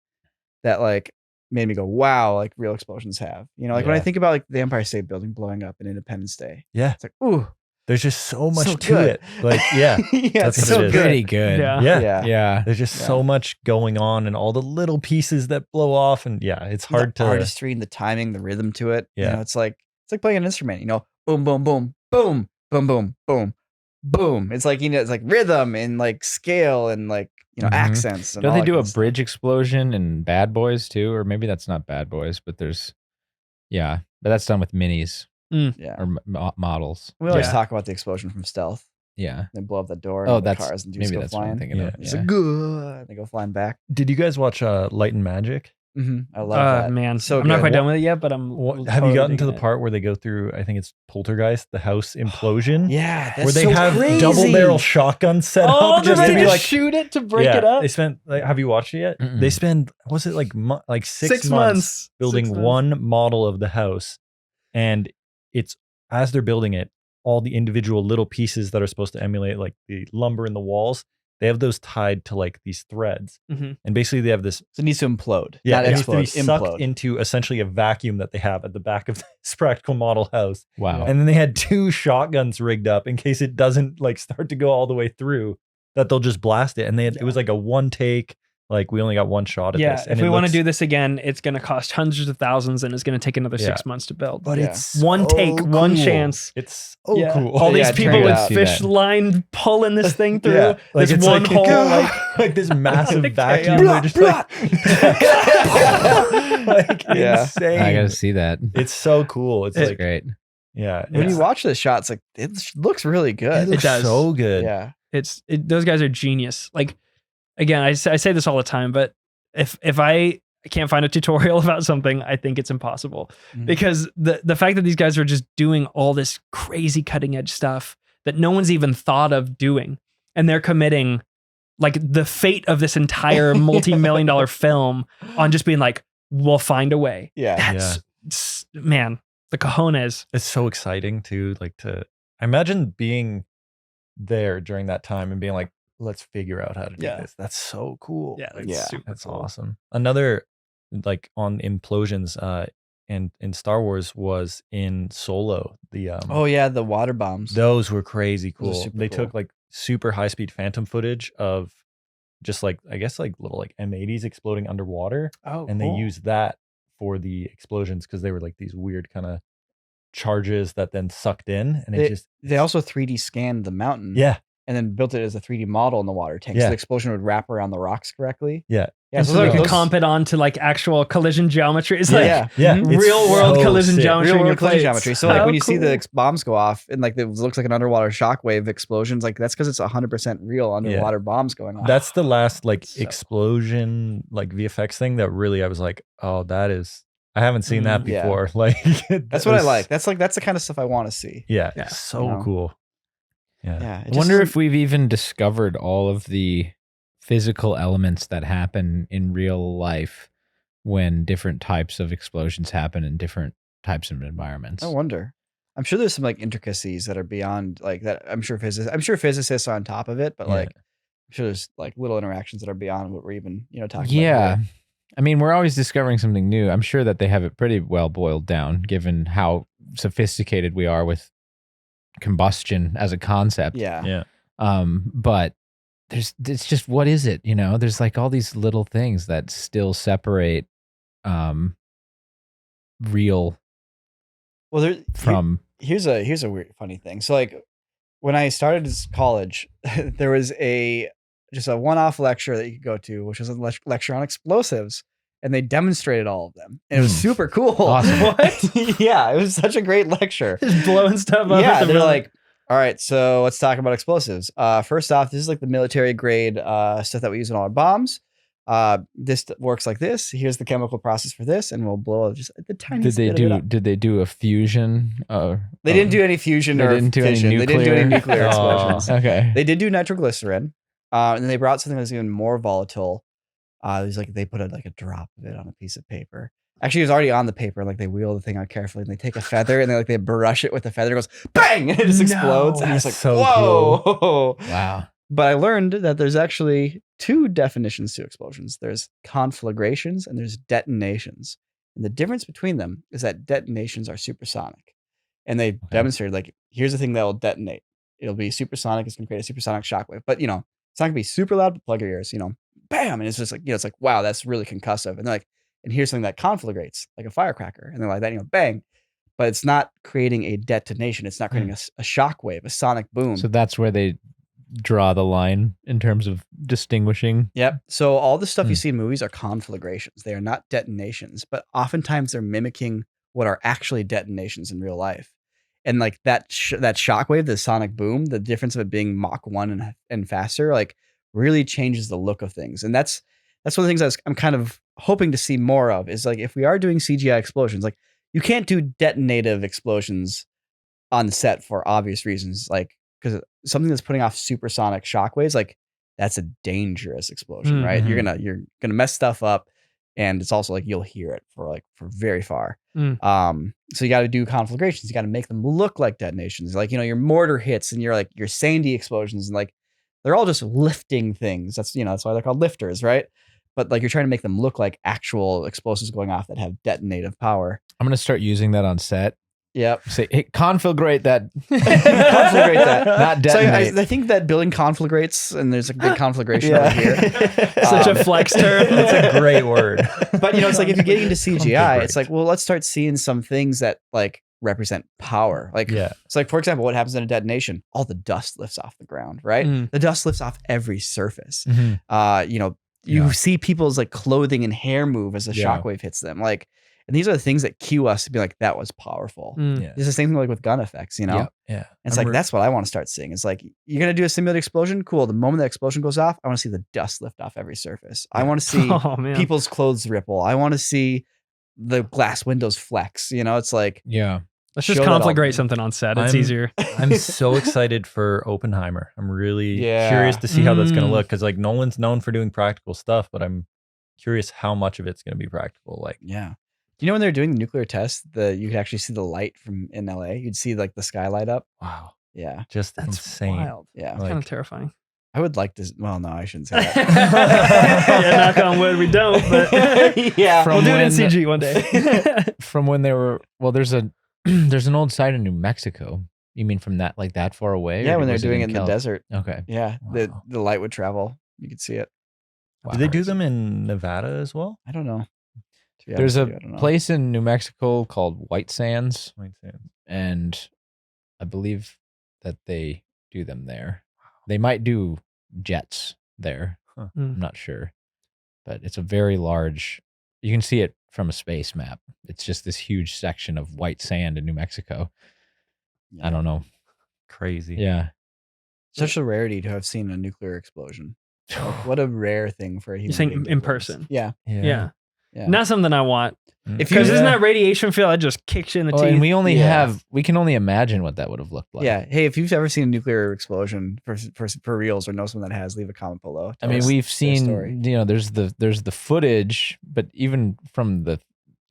that like made me go, wow, like real explosions have. You know, like when I Yeah. think about like the Empire State Building blowing up in Independence Day, Yeah, it's like, ooh, there's just so much so to good. it. Like, yeah, yeah, That's it's what so it is. good. Pretty good. Yeah. yeah. Yeah. There's just Yeah. so much going on and all the little pieces that blow off. And yeah, it's hard the to. artistry and the timing, the rhythm to it. Yeah. You know, it's like playing an instrument, you know, boom, boom, boom, boom, boom, boom, boom, boom. It's like, you know, it's like rhythm and like scale and like, you know, Mhm. accents. And Don't all they that do good a stuff. bridge explosion in Bad Boys too? Or maybe that's not Bad Boys, but there's, yeah, but that's done with minis Yeah. or models. We always Yeah. talk about the explosion from Stealth. Yeah. They blow up the door. Oh, and the that's cars and dudes maybe go that's what I'm flying. thinking Yeah. of. It's Yeah. like, good. They go flying back. Did you guys watch Light and Magic? I love that. Man, So I'm not good. quite done with it yet, but I'm. Have you gotten to the totally part where they go through, I think it's Poltergeist, the house implosion? Yeah, that's Where they so have crazy. double barrel shotguns set digging it. Oh, up just just to be like, shoot it to break yeah, it up. They spent, like, have you watched it yet? Mm-mm. They spend, was it like 6 months building 6 months. one model of the house, and it's as they're building it, all the individual little pieces that are supposed to emulate like the lumber in the walls, they have those tied to like these threads, Mhm. and basically they have this. So it needs to implode. Yeah, not it needs to be explode. sucked Implode. into essentially a vacuum that they have at the back of this practical model house. Wow. And then they had 2 shotguns rigged up in case it doesn't like start to go all the way through, that they'll just blast it. And they had, it was like a one take, like we only got one shot at Yeah, this. if And we it want to looks- do this again, it's going to cost hundreds of thousands, and it's going to take another Yeah. 6 months to build. but Yeah. it's One so take, one cool. chance. It's so Yeah. cool. All these Yeah, people check it with out. See fish that. line pulling this thing through. Yeah, like This it's one like, hole. like this massive Like vacuum. chaos. They're just like Yeah. insane. I gotta see that. It's so cool. It's That's like, great. yeah, When it's- you watch the shots, like it looks really good. it looks does. so good. Yeah. Those guys are genius. Like, again, I say this all the time, but if I can't find a tutorial about something, I think it's impossible. Mhm. Because the fact that these guys are just doing all this crazy cutting edge stuff that no one's even thought of doing, and they're committing like the fate of this entire multi-million dollar film on just being like, we'll find a way. Yeah. That's man, the cojones. It's so exciting too. Like I imagine being there during that time and being like, let's figure out how to do Yeah. this. That's so cool. Yeah, that's Yeah. super That's cool. awesome. Another like on implosions and in Star Wars was in Solo. The Oh yeah, the water bombs. those were crazy Those are cool. super They cool. took like super high speed phantom footage of just like I guess like little like M80s exploding underwater, Oh, and they used that for the explosions because they were like these weird kind of charges that then sucked in, and it just They also 3D scanned the mountain. yeah. And then built it as a 3D model in the water tank. Yeah. So the explosion would wrap around the rocks correctly. Yeah. Yeah. And So so they those- can comp it onto like actual collision geometry. It's like Yeah. Yeah, Mhm. it's real world so collision sick. geometry. real in your world collision plates. geometry. So like How when you see the cool. bombs go off and like it looks like an underwater shockwave explosions, like that's because it's 100% real underwater bombs going off. That's the last like So- explosion like VFX thing that really I was like, oh, that is I haven't seen that Yeah. before. Like That's what I like. That's the kind of stuff I want to see. Yeah, Yeah. so You know? cool. Yeah. Yeah. I wonder if we've even discovered all of the physical elements that happen in real life when different types of explosions happen in different types of environments. I wonder. I'm sure there's some like intricacies that are beyond like that. I'm sure physicists are on top of it, but Yeah. like I'm sure there's like little interactions that are beyond what we're even talking Yeah. about. Here. I mean, we're always discovering something new. I'm sure that they have it pretty well boiled down, given how sophisticated we are with combustion as a concept. Yeah. Yeah. But it's just, what is it? There's like all these little things that still separate real Well, from. here's a weird funny thing. So like when I started college, there was just a one-off lecture that you could go to, which was a lecture on explosives, and they demonstrated all of them, and it was super cool. Awesome. What? Yeah, it was such a great lecture. Just blowing stuff up. Yeah, at the they're room. like, all right, so let's talk about explosives. First off, this is like the military grade stuff that we use in all our bombs. This works like this. Here's the chemical process for this, and we'll blow just the tiniest bit of it up. Did they do a fusion? They didn't do any fusion they or didn't do any fission. They didn't do any nuclear? nuclear explosions. Okay. They did do nitroglycerin, and then they brought something that was even more volatile. It was like they put like a drop of it on a piece of paper. Actually, it was already on the paper. Like they wheel the thing out carefully, and they take a feather and they brush it with the feather. It goes bang, and it just explodes. And it's like, That's so whoa! Wow. But I learned that there's actually two definitions to explosions. There's conflagrations and there's detonations. And the difference between them is that detonations are supersonic. And they demonstrated, like, here's the thing that will detonate. It'll be supersonic. It's going to create a supersonic shockwave. But, it's not going to be super loud, but plug your ears, bam. And it's just like, it's like, wow, that's really concussive. And they're like, and here's something that conflagrates, like a firecracker. And they're like that, bang. But it's not creating a detonation. It's not creating a shockwave, a sonic boom. So that's where they draw the line in terms of distinguishing. Yep. So all the stuff you see in movies are conflagrations. They are not detonations, but oftentimes they're mimicking what are actually detonations in real life. And like that shockwave, the sonic boom, the difference of it being Mach 1 and faster, like really changes the look of things. And that's one of the things I'm kind of hoping to see more of is like, if we are doing CGI explosions, like you can't do detonative explosions on the set for obvious reasons. Like, because something that's putting off supersonic shockwaves, like that's a dangerous explosion, right? You're gonna mess stuff up, and it's also like you'll hear it for very far. So you got to do conflagrations. You got to make them look like detonations, like your mortar hits and your sandy explosions, and like they're all just lifting things. That's that's why they're called lifters, right? But like you're trying to make them look like actual explosives going off that have detonative power. I'm gonna start using that on set. Yep. Say, hey, conflagrate that. Conflagrate that. Not detonate. So I think that building conflagrates, and there's a big conflagration over here. Such a flex term. That's a great word. But it's like if you're getting into CGI, it's like, well, let's start seeing some things that like represent power. Like, it's like, for example, what happens in a detonation? All the dust lifts off the ground, right? The dust lifts off every surface. You see people's like clothing and hair move as a shockwave hits them. Like, and these are the things that cue us to be like, that was powerful. It's the same thing like with gun effects, Yeah. And it's like, that's what I want to start seeing. It's like, you're going to do a simulated explosion. Cool. The moment that explosion goes off, I want to see the dust lift off every surface. I want to see people's clothes ripple. I want to see the glass windows flex. It's like, let's just conflagrate something on set. It's easier. I'm so excited for Oppenheimer. I'm really curious to see how that's going to look. Cause like Nolan's known for doing practical stuff, but I'm curious how much of it's going to be practical. Like, when they're doing the nuclear tests, you could actually see the light from in LA. You'd see like the sky light up. Wow. Yeah. Just That's insane. wild. Yeah. It's kind of terrifying. I would like to. Well, no, I shouldn't say that. Knock on wood, we don't. But we'll do it in CG one day. From when they were, there's an old site in New Mexico. You mean from that far away? Yeah, when they're doing it in the desert. Okay. Yeah, Wow. the light would travel. You could see it. Do they do them in Nevada as well? I don't know. There's a place in New Mexico called White Sands, Sands. and I believe that they do them there. They might do jets there. I'm not sure, but it's a very large. You can see it from a space map. It's just this huge section of white sand in New Mexico. I don't know. Crazy. Yeah. Such a rarity to have seen a nuclear explosion. What a rare thing for a human. You're saying being to in witness. person? Yeah. Yeah. Not something I want. Because isn't that radiation field that just kicks you in the teeth? And we can only imagine what that would have looked like. Yeah. Hey, if you've ever seen a nuclear explosion for reals or know someone that has, leave a comment below. I mean, we've seen, there's the footage, but even from the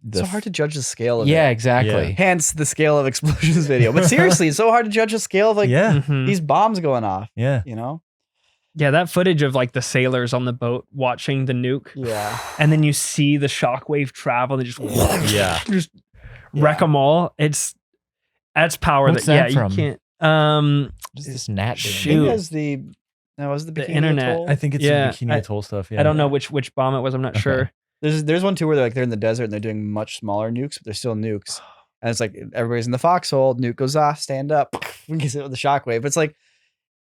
it's so hard to judge the scale of it. Yeah, exactly. Yeah. Hence the scale of explosions video. But seriously, it's so hard to judge the scale of these bombs going off. Yeah. Yeah, that footage of like the sailors on the boat watching the nuke. Yeah. And then you see the shockwave travel and just wreck them all. That's power. What's that from? You can't. Just this gnat. Shoot. Was the Bikini internet? Atoll? I think it's the Bikini Atoll stuff. Yeah. I don't know which bomb it was. I'm not sure. There's one too where they're in the desert and they're doing much smaller nukes, but they're still nukes. And it's like everybody's in the foxhole, nuke goes off, stand up, gets hit with the shockwave. But it's like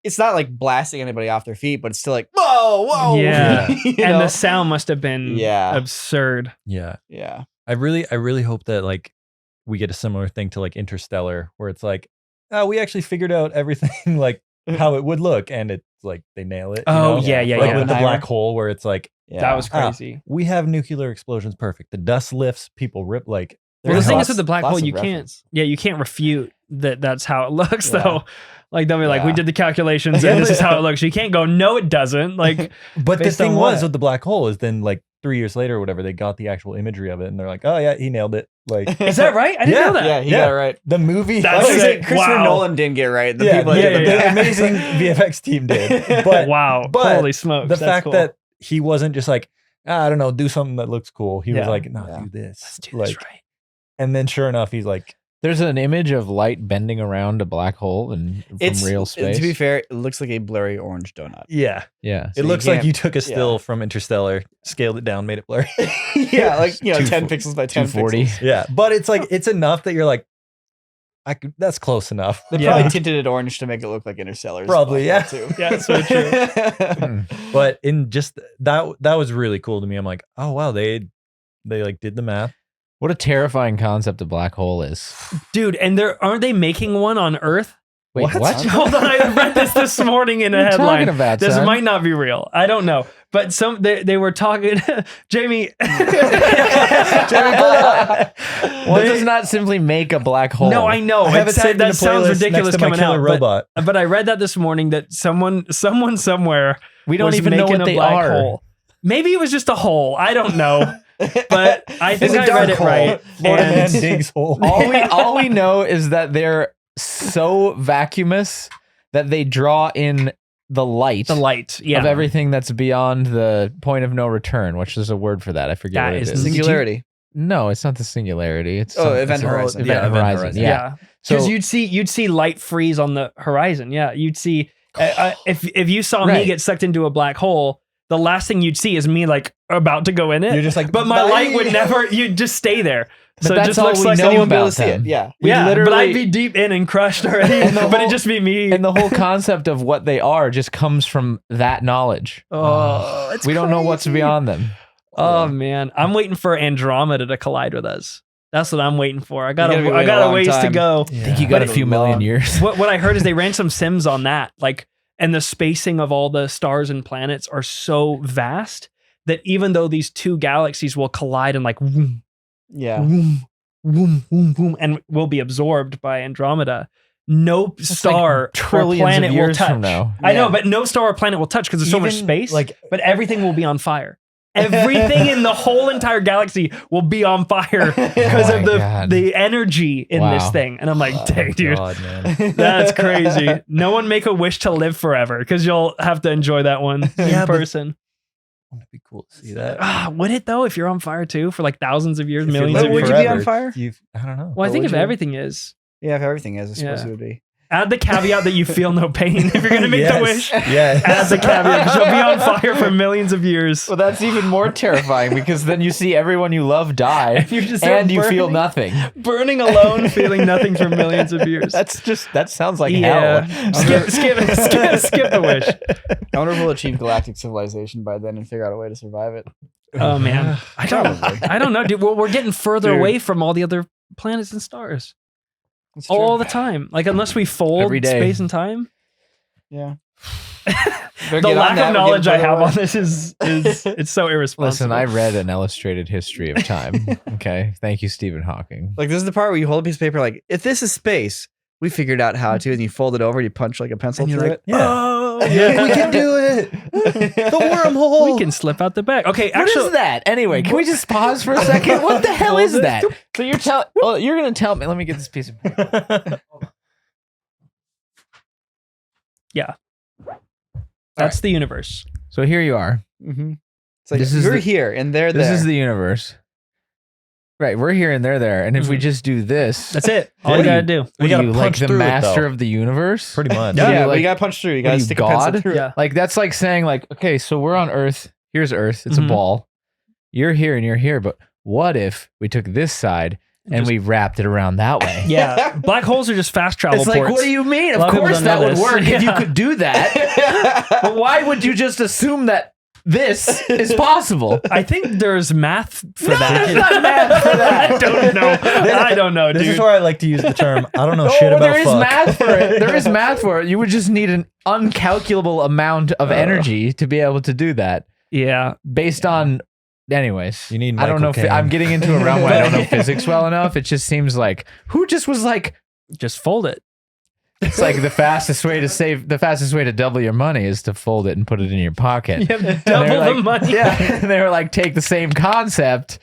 it's not like blasting anybody off their feet, but it's still like, whoa. Yeah. And the sound must have been absurd. Yeah. Yeah. I really hope that like we get a similar thing to like Interstellar, where it's like, oh, we actually figured out everything like how it would look, and it's like they nail it. Oh, with the black hole, where it's like that was crazy. We have nuclear explosions, perfect. The dust lifts, people rip like. Well, the thing is with the black hole, you can't refute that's how it looks though. Like they'll be like, we did the calculations and this is how it looks. You can't go, no, it doesn't. Like, but the thing was with the black hole is then like 3 years later or whatever, they got the actual imagery of it and they're like, oh yeah, he nailed it. Like, is that right? I didn't know that. Yeah, he got it right. The movie, Christopher Nolan didn't get it right. The people the amazing VFX team did. But holy smokes! The fact that he wasn't just like, I don't know, do something that looks cool. He was like, no, do this. Let's do this right. And then sure enough, he's like, there's an image of light bending around a black hole and from real space. To be fair, it looks like a blurry orange donut. Yeah. Yeah. So it looks like you took a still from Interstellar, scaled it down, made it blurry. Yeah, like 10 pixels by 10 pixels. Yeah. But it's like it's enough that you're like, that's close enough. They probably tinted it orange to make it look like Interstellar. Probably, yeah. Too. Yeah, that's so true. But in just that was really cool to me. I'm like, oh wow, they like did the math. What a terrifying concept a black hole is. Dude, and aren't they making one on Earth? Wait, what? Hold on, I read this morning in a headline. This son? might not be real. I don't know. But they were talking Jamie. One does not simply make a black hole. No, I know. That sounds ridiculous coming out. Robot. But I read that this morning that someone somewhere we don't even know what they are. Hole. Maybe it was just a hole. I don't know. But I think I read it right. Florida man digs hole. All we know is that they're so vacuumous that they draw in the light of everything that's beyond the point of no return, which is a word for that. I forget what it is. Singularity. No, it's not the singularity. It's event horizon. Event horizon. Yeah. Because you'd see light freeze on the horizon. Yeah, you'd see if you saw me get sucked into a black hole. The last thing you'd see is me like about to go in it. You're just like, but my light would never. You'd just stay there. But so that's it just all looks we like know anyone about be able to see them. it. Yeah, but I'd be deep in and crushed already. But it'd just be me. And the whole concept of what they are just comes from that knowledge. Oh, it's we don't know what's beyond them. Oh man, I'm waiting for Andromeda to collide with us. That's what I'm waiting for. I got a ways to go. I think you got a few million years. What I heard is they ran some sims on that, like, and the spacing of all the stars and planets are so vast that even though these two galaxies will collide and like, whoom, whoom, whoom, whoom, whoom, and will be absorbed by Andromeda, no star or planet will touch. I know, but no star or planet will touch because there's so much space. But everything will be on fire. Everything in the whole entire galaxy will be on fire because of the energy in this thing. And I'm like, dang, dude, man. That's crazy. No one make a wish to live forever because you'll have to enjoy that one in person. Wouldn't it be cool to see that? Would it though? If you're on fire too for like thousands of years, millions of years? Would you be on fire? I don't know. Well, I think if everything is. Yeah, if everything is, I suppose it would be. Add the caveat that you feel no pain if you're going to make the wish. Yes. Add the caveat because you'll be on fire for millions of years. Well, that's even more terrifying because then you see everyone you love die and you feel nothing. Burning alone, feeling nothing for millions of years. That sounds like hell. Skip the wish. I wonder if we'll achieve galactic civilization by then and figure out a way to survive it. Oh, man. I don't know, dude. Well, we're getting further away from all the other planets and stars. All the time. Like, unless we fold space and time. Yeah. The lack of knowledge I have on this is it's so irresponsible. Listen, I read an illustrated history of time. Okay, thank you, Stephen Hawking. Like, this is the part where you hold a piece of paper, like, if this is space, we figured out how to, and you fold it over, and you punch like a pencil through it. Oh, Yeah, we can do it. The wormhole. we can slip out the back. Okay, What actually, is that? Anyway, can we just pause for a second? What the hell is that? So you're telling? Well, you're gonna tell me. Let me get this piece of paper. yeah, that's the universe. So here you are. Mm-hmm. It's like, This is you're the- here, and they're there. This is the universe. Right, we're here and they're there. And if we just do this, That's it. All What you do gotta do. We what are gotta you, like punch the through it, master though. of the universe? Pretty much. Yeah, Yeah, but like- you gotta punch through. You what gotta are you, stick a pencil God? through. Yeah. Like that's like saying like, okay, so we're on Earth. Here's Earth. It's a Mhm. ball. You're here and you're here. But what if we took this side and we wrapped it around that way? Yeah, black holes are just fast travel It's like, ports. what do you mean? A Of lot of people course don't that know would this. work if you Yeah. could do that. But why would you just assume that this is possible? I think there's math for No, that. there's not math for that. I don't know. I don't know, This dude. is where I like to use the term, I don't know No, shit about there is fuck. math for it. There is math for it. You would just need an uncalculable amount of energy to be able to do that Yeah. based on. Anyways, You need I don't know. Michael Caine. I'm getting into a realm where I don't know physics well enough. It just seems like who just was like, Just fold it. it's like the fastest way to double your money is to fold it and put it in your pocket. You have And they were double the like- money. Yeah, and they were like, take the same concept.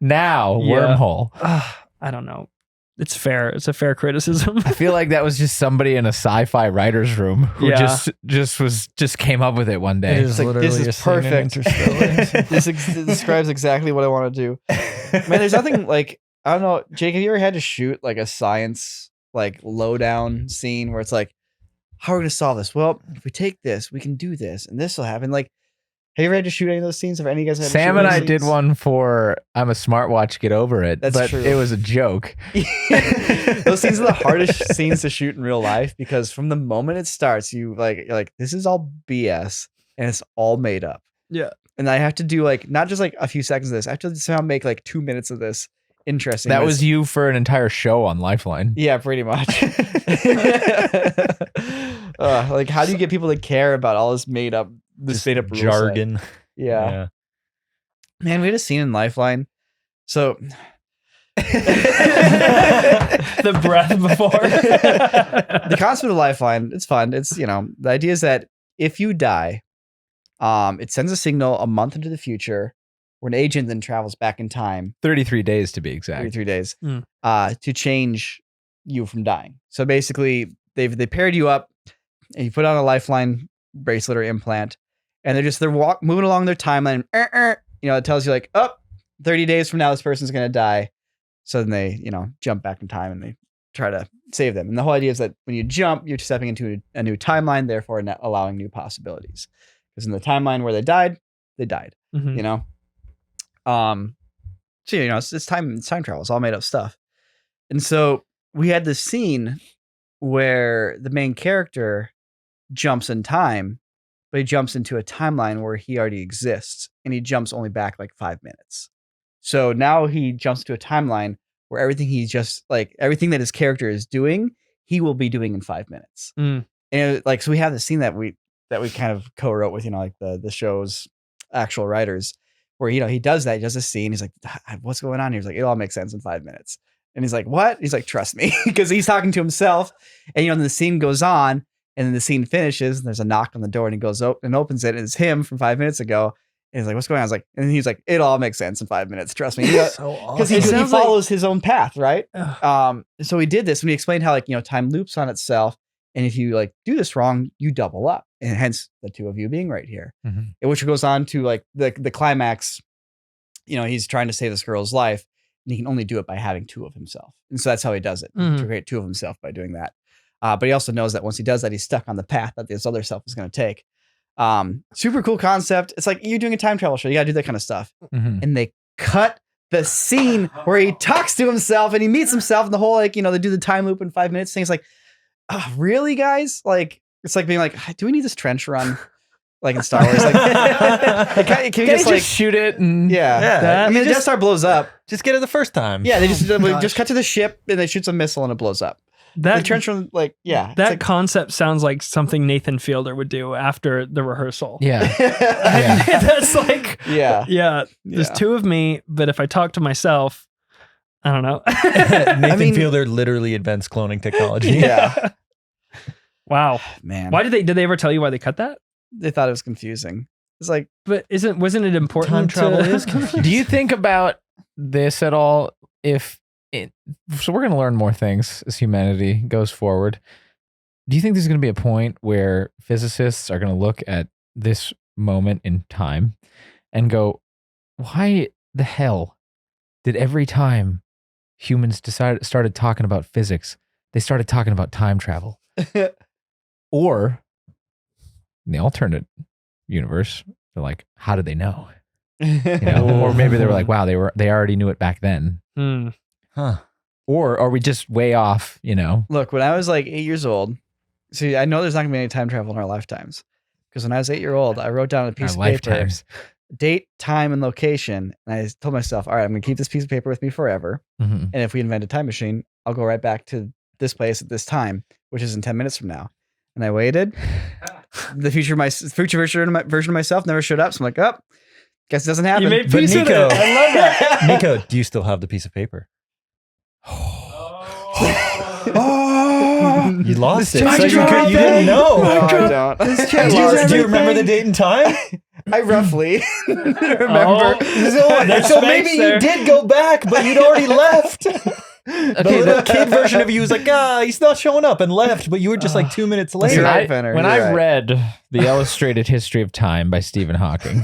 Now Yeah. wormhole. I don't know. It's fair. It's a fair criticism. I feel like that was just somebody in a sci-fi writer's room who Yeah. just came up with it one day. It is It's like, literally this a is scene in perfect. Interstellar. This describes exactly what I want to do. Man, there's nothing like, I don't know, Jake, have you ever had to shoot like a science like lowdown scene where it's like, how are we gonna solve this? Well, if we take this, we can do this, and this will happen. Like, have you ever had to shoot any of those scenes? Have any of you guys had to Sam shoot and any I of did those one for I'm a Smartwatch, Get Over It. That's but true. it was a joke. scenes? Those scenes are the hardest scenes to shoot in real life because from the moment it starts, you're like, this is all BS and it's all made up. Yeah. And I have to do like not just like a few seconds of this. I have to somehow make like 2 minutes of this interesting. That but was it's- you for an entire show on Lifeline. Yeah, pretty much. Like, how do you get people to care about all this made up rule set? Jargon. Yeah. Man, we had a scene in Lifeline. So The breath before. the concept of Lifeline, it's fun. It's, the idea is that if you die, it sends a signal a month into the future where an agent then travels back in time 33 days to be exact. 33 days Mm. to change you from dying. So basically they paired you up and you put on a Lifeline bracelet or implant and they're moving along their timeline. It tells you like, 30 days from now, this person's going to die. So then they, jump back in time and they try to save them. And the whole idea is that when you jump, you're stepping into a new timeline, therefore allowing new possibilities. Because in the timeline where they died. Mhm. So it's time travel. It's all made up stuff. And so we had this scene where the main character jumps in time, but he jumps into a timeline where he already exists, and he jumps only back like 5 minutes. So now he jumps to a timeline where everything that his character is doing, he will be doing in 5 minutes. Mm. And so we have this scene that we kind of co-wrote with, the show's actual writers, where, he does that. He does a scene. He's like, what's going on here? He's like, it all makes sense in 5 minutes. And he's like, what? He's like, trust me, because he's talking to himself. And, then the scene goes on and then the scene finishes and there's a knock on the door and he goes and opens it. And it's him from 5 minutes ago. And he's like, what's going on? I was like, and he's like, it all makes sense in 5 minutes. Trust me. Because he follows his own path. Right. So we did this and we explained how time loops on itself. And if you do this wrong, you double up, and hence the two of you being right here, which goes on to the climax. He's trying to save this girl's life, and he can only do it by having two of himself, and so that's how he does it to create two of himself by doing that. But he also knows that once he does that, he's stuck on the path that this other self is going to take. Super cool concept. It's like you're doing a time travel show. You got to do that kind of stuff, and they cut the scene where he talks to himself and he meets himself, and the whole they do the time loop in 5 minutes thing. It's like, oh, really, guys? It's like being like, do we need this trench run? Like in Star Wars, can we just shoot it? And I mean, the Death Star blows up. Just get it the first time. Yeah, they just cut to the ship and they shoot some missile and it blows up. That turns from like, yeah. that like, concept sounds like something Nathan Fielder would do after the rehearsal. Yeah. That's like, yeah. There's two of me, but if I talk to myself, I don't know. Nathan Fielder literally invents cloning technology. Yeah. Wow, Man. Why did they ever tell you why they cut that? They thought it was confusing. It's like, but wasn't it important? Time travel is confusing. Do you think about this at all? So we're going to learn more things as humanity goes forward. Do you think there's going to be a point where physicists are going to look at this moment in time and go, why the hell did every time humans started talking about physics, they started talking about time travel? Or in the alternate universe, they're like, how did they know? Or maybe they were like, wow, they already knew it back then. Huh. Or are we just way off, Look, when I was like 8 years old, see, I know there's not gonna be any time travel in our lifetimes. Because when I was 8 years old, I wrote down on a piece of paper, date, time, and location. And I told myself, all right, I'm gonna keep this piece of paper with me forever. Mm-hmm. And if we invent a time machine, I'll go right back to this place at this time, which is in 10 minutes from now. And I waited. The future version of myself never showed up. So I'm like, oh, guess it doesn't happen. You made But peace with it. Niko, I love that. Niko, do you still have the piece of paper? You lost it. So you didn't know. No, I don't. Do you remember the date and time? I roughly remember. Oh, So maybe you did go back, but you'd already left. The little kid version of you was like, he's not showing up, and left, but you were just like 2 minutes later. You're right, Fenner. When You're I right. read The Illustrated History of Time by Stephen Hawking,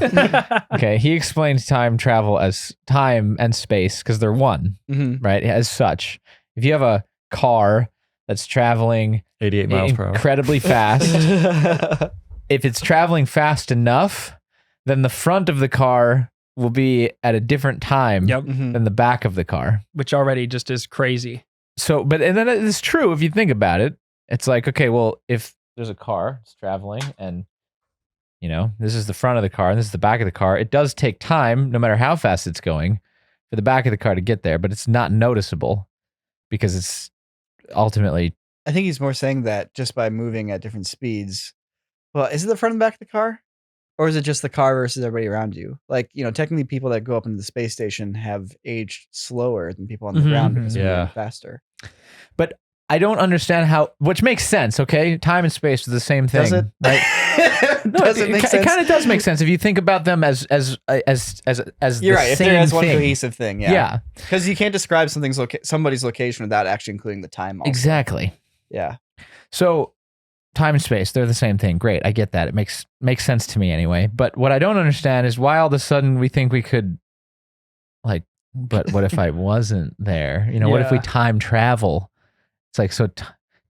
okay, he explains time travel as time and space because they're one, right? As such, if you have a car that's traveling 88 miles per hour. incredibly fast, if it's traveling fast enough, then the front of the car will be at a different time than the back of the car. Which already just is crazy. So, and then it's true if you think about it. It's like, okay, well, if there's a car that's traveling and, this is the front of the car and this is the back of the car, it does take time, no matter how fast it's going, for the back of the car to get there, but it's not noticeable because it's ultimately... I think he's more saying that just by moving at different speeds. Well, is it the front and back of the car? Or is it just the car versus everybody around you? Like, technically people that go up into the space station have aged slower than people on the ground because they're moving faster. But I don't understand which makes sense, okay? Time and space are the same thing. Does it? Right? Does it make sense? It kind of does make sense if you think about them as You're the right. If same they're as one thing. cohesive thing, Yeah. Because you can't describe somebody's location without actually including the time. Also. Exactly. Yeah. So time and space, they're the same thing. Great. I get that. It makes sense to me anyway. But what I don't understand is why all of a sudden we think we could, but what if I wasn't there? What if we time travel? It's like, so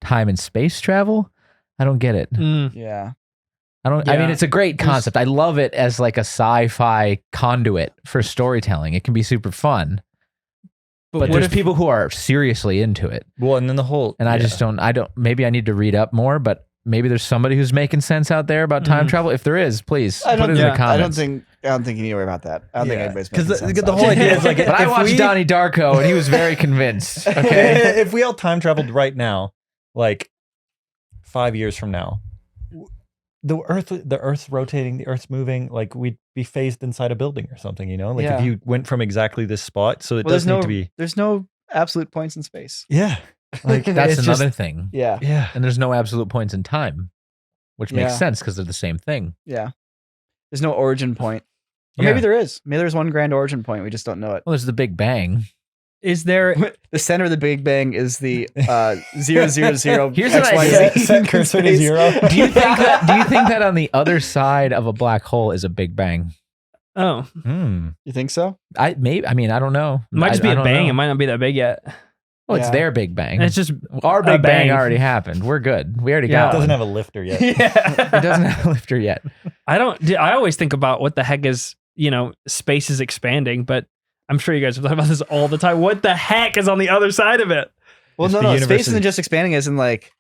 time and space travel? I don't get it. Yeah. I mean, it's a great concept. I love it as like a sci-fi conduit for storytelling. It can be super fun. But there's people who are seriously into it. Well, and then the whole... And I just don't, maybe I need to read up more, but maybe there's somebody who's making sense out there about time travel. If there is, please put it in the comments. I don't think you need to worry about that. I don't think anybody's making sense. Because the whole idea is like... But I watched Donnie Darko and he was very convinced. Okay. If we all time traveled right now, like 5 years from now, the Earth's rotating, the Earth's moving, like we'd be phased inside a building or something, Like if you went from exactly this spot, so it does need to be... There's no absolute points in space. Yeah. Like that's another thing. Yeah. Yeah. And there's no absolute points in time, which makes sense because they're the same thing. Yeah. There's no origin point. Or maybe there is. Maybe there's one grand origin point. We just don't know it. Well, there's the Big Bang. Is there... The center of the Big Bang is the 0, 0, 0 Here's what I XYZ. Set cursor to 0. Do you think that on the other side of a black hole is a Big Bang? Oh. You think so? I don't know. It might just be I a don't bang. know. It might not be that big yet. Well, it's their Big Bang. It's just our a Big Bang bang. already happened. We're good. We already It got doesn't one. have a lifter yet. It doesn't have a lifter yet. I always think about what the heck is, space is expanding, but I'm sure you guys have thought about this all the time. What the heck is on the other side of it? Well, It's no. the universe Space is- isn't just expanding as in like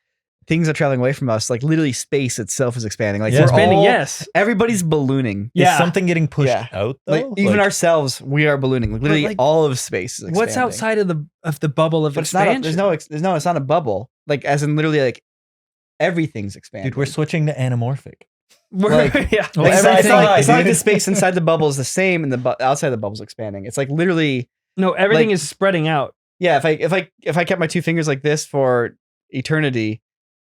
things are traveling away from us. Like literally space itself is expanding. Like Yeah. we're Expanding, all- yes. Everybody's ballooning. Yeah. Is something getting pushed Yeah. out, Like though? even ourselves, we are ballooning. Like literally like, all of space is expanding. What's outside of the bubble of But it's not. expansion? It's not a bubble. like as in literally like everything's expanding. Dude, we're switching to anamorphic. Like, yeah. Like, it's everything- not like the space inside the bubble is the same and the outside the bubble is expanding. It's like literally, No, everything like- is spreading out. yeah. If I kept my two fingers like this for eternity,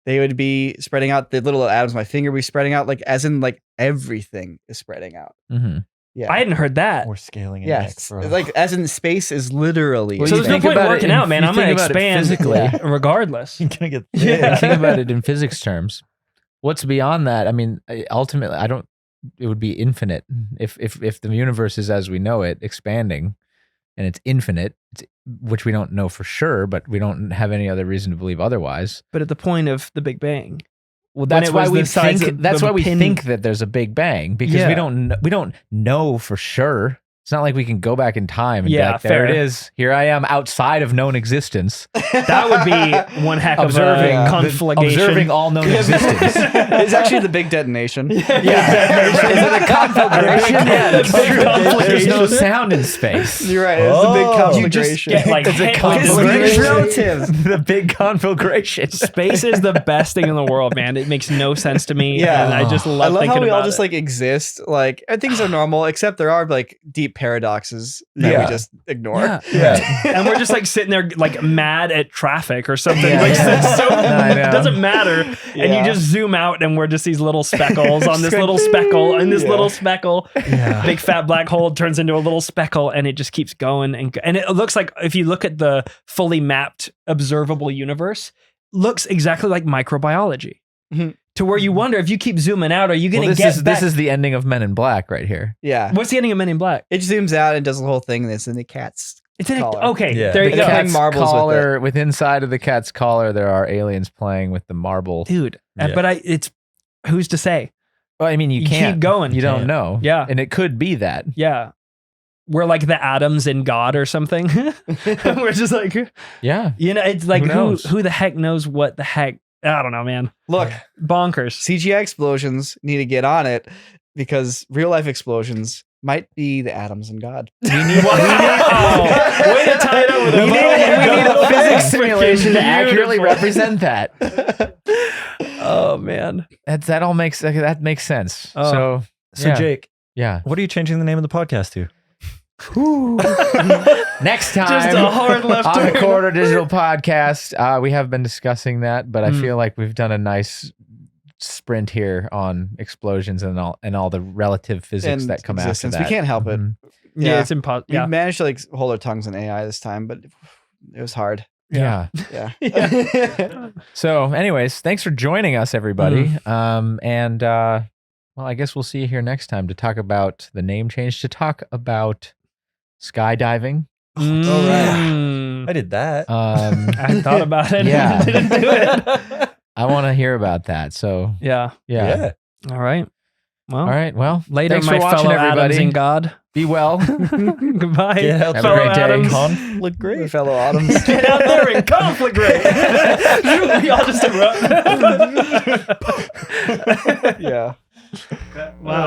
they would be spreading out. The little atoms, my finger would be spreading out, like as in like everything is spreading out. Mhm. Yeah. I hadn't heard that. We're scaling it Yes, next, bro. like as in space is literally. Well, So you there's no think point in about it working in- out, man. you I'm going to think about it expand physically. regardless. You're gonna get Yeah. Think about it in physics terms. What's beyond that? I mean, ultimately, it would be infinite. If the universe is as we know it, expanding, and it's infinite, which we don't know for sure, but we don't have any other reason to believe otherwise. But at the point of the Big Bang. Well, that's it why was we the size think. of That's the why we pin- think that there's a Big Bang because Yeah. we don't know for sure. It's not like we can go back in time and be Yeah, like, there it fair. is. Here I am outside of known existence, That would be one heck of observing a conflagration. observing all known existence. It's actually the big detonation. Is it a conflagration? Yeah, that's Big true. There's no conflagration. sound in space. You're right. It's the big Oh. You just conflagration. get like It's a hit with conflagration. It's radiation. relative. The big conflagration. Space is the best thing in the world, man. It makes no sense to me. Yeah. And I just love, I love thinking how we all about just it. like exist. Like things are normal, except there are like deep paradoxes that Yeah. we just ignore. Yeah. Yeah. And we're just like sitting there like mad at traffic or something. Yeah, like yeah. it's so I know. it doesn't matter. And Yeah. you just zoom out and we're just these little speckles on this little speckle and this Yeah. little speckle. Yeah. Big fat black hole turns into a little speckle and it just keeps going and it looks like if you look at the fully mapped observable universe, looks exactly like microbiology. Mhm. To where you wonder if you keep zooming out, are you going to Well, get back? this is the ending of Men in Black right here. Yeah. What's the ending of Men in Black? It zooms out and does the whole thing. And it's in the cat's. It's in Collar. okay. Yeah. There you The go, cat- Cat's marbles with collar, with inside of the cat's collar, there are aliens playing with the marble. dude. Yeah. But it's who's to say? Well, I mean, you You can't keep going. You don't Can't. know. Yeah. and it could be that. Yeah. We're like the atoms in God or something. We're just like, Yeah. it's like Who knows? who the heck knows what the heck? I don't know, man. Look, Bonkers. CGI explosions need to get on it because real life explosions might be the atoms in God. Wow. Way to tie it up with We need a physics simulation to accurately Beautiful. represent that. Oh man. That all makes sense. Oh. So Yeah. Jake, Yeah. what are you changing the name of the podcast to? Next time Just a hard left on the turn. Corridor Digital Podcast, we have been discussing that, but I Mm. feel like we've done a nice sprint here on explosions and all the relative physics And that come existence. after that. We can't help it. Mhm. Yeah, Yeah. it's impossible. We Yeah. managed to like hold our tongues in AI this time, but it was hard. Yeah. Yeah. Yeah. So, anyways, thanks for joining us, everybody. Mm-hmm. Well, I guess we'll see you here next time to talk about the name change, to talk about skydiving. Mm. I did that. I thought about it. Yeah. Didn't do it. I want to hear about that. So, Yeah. yeah. All right. Well, All right. Well, later, thanks my for watching, fellow Adams everybody. in God. Be well. Goodbye. Get out Have a fellow great day. Adams. Look great, fellow Autumns. Get out there and conflagrate. We all just erupt. Yeah. Wow.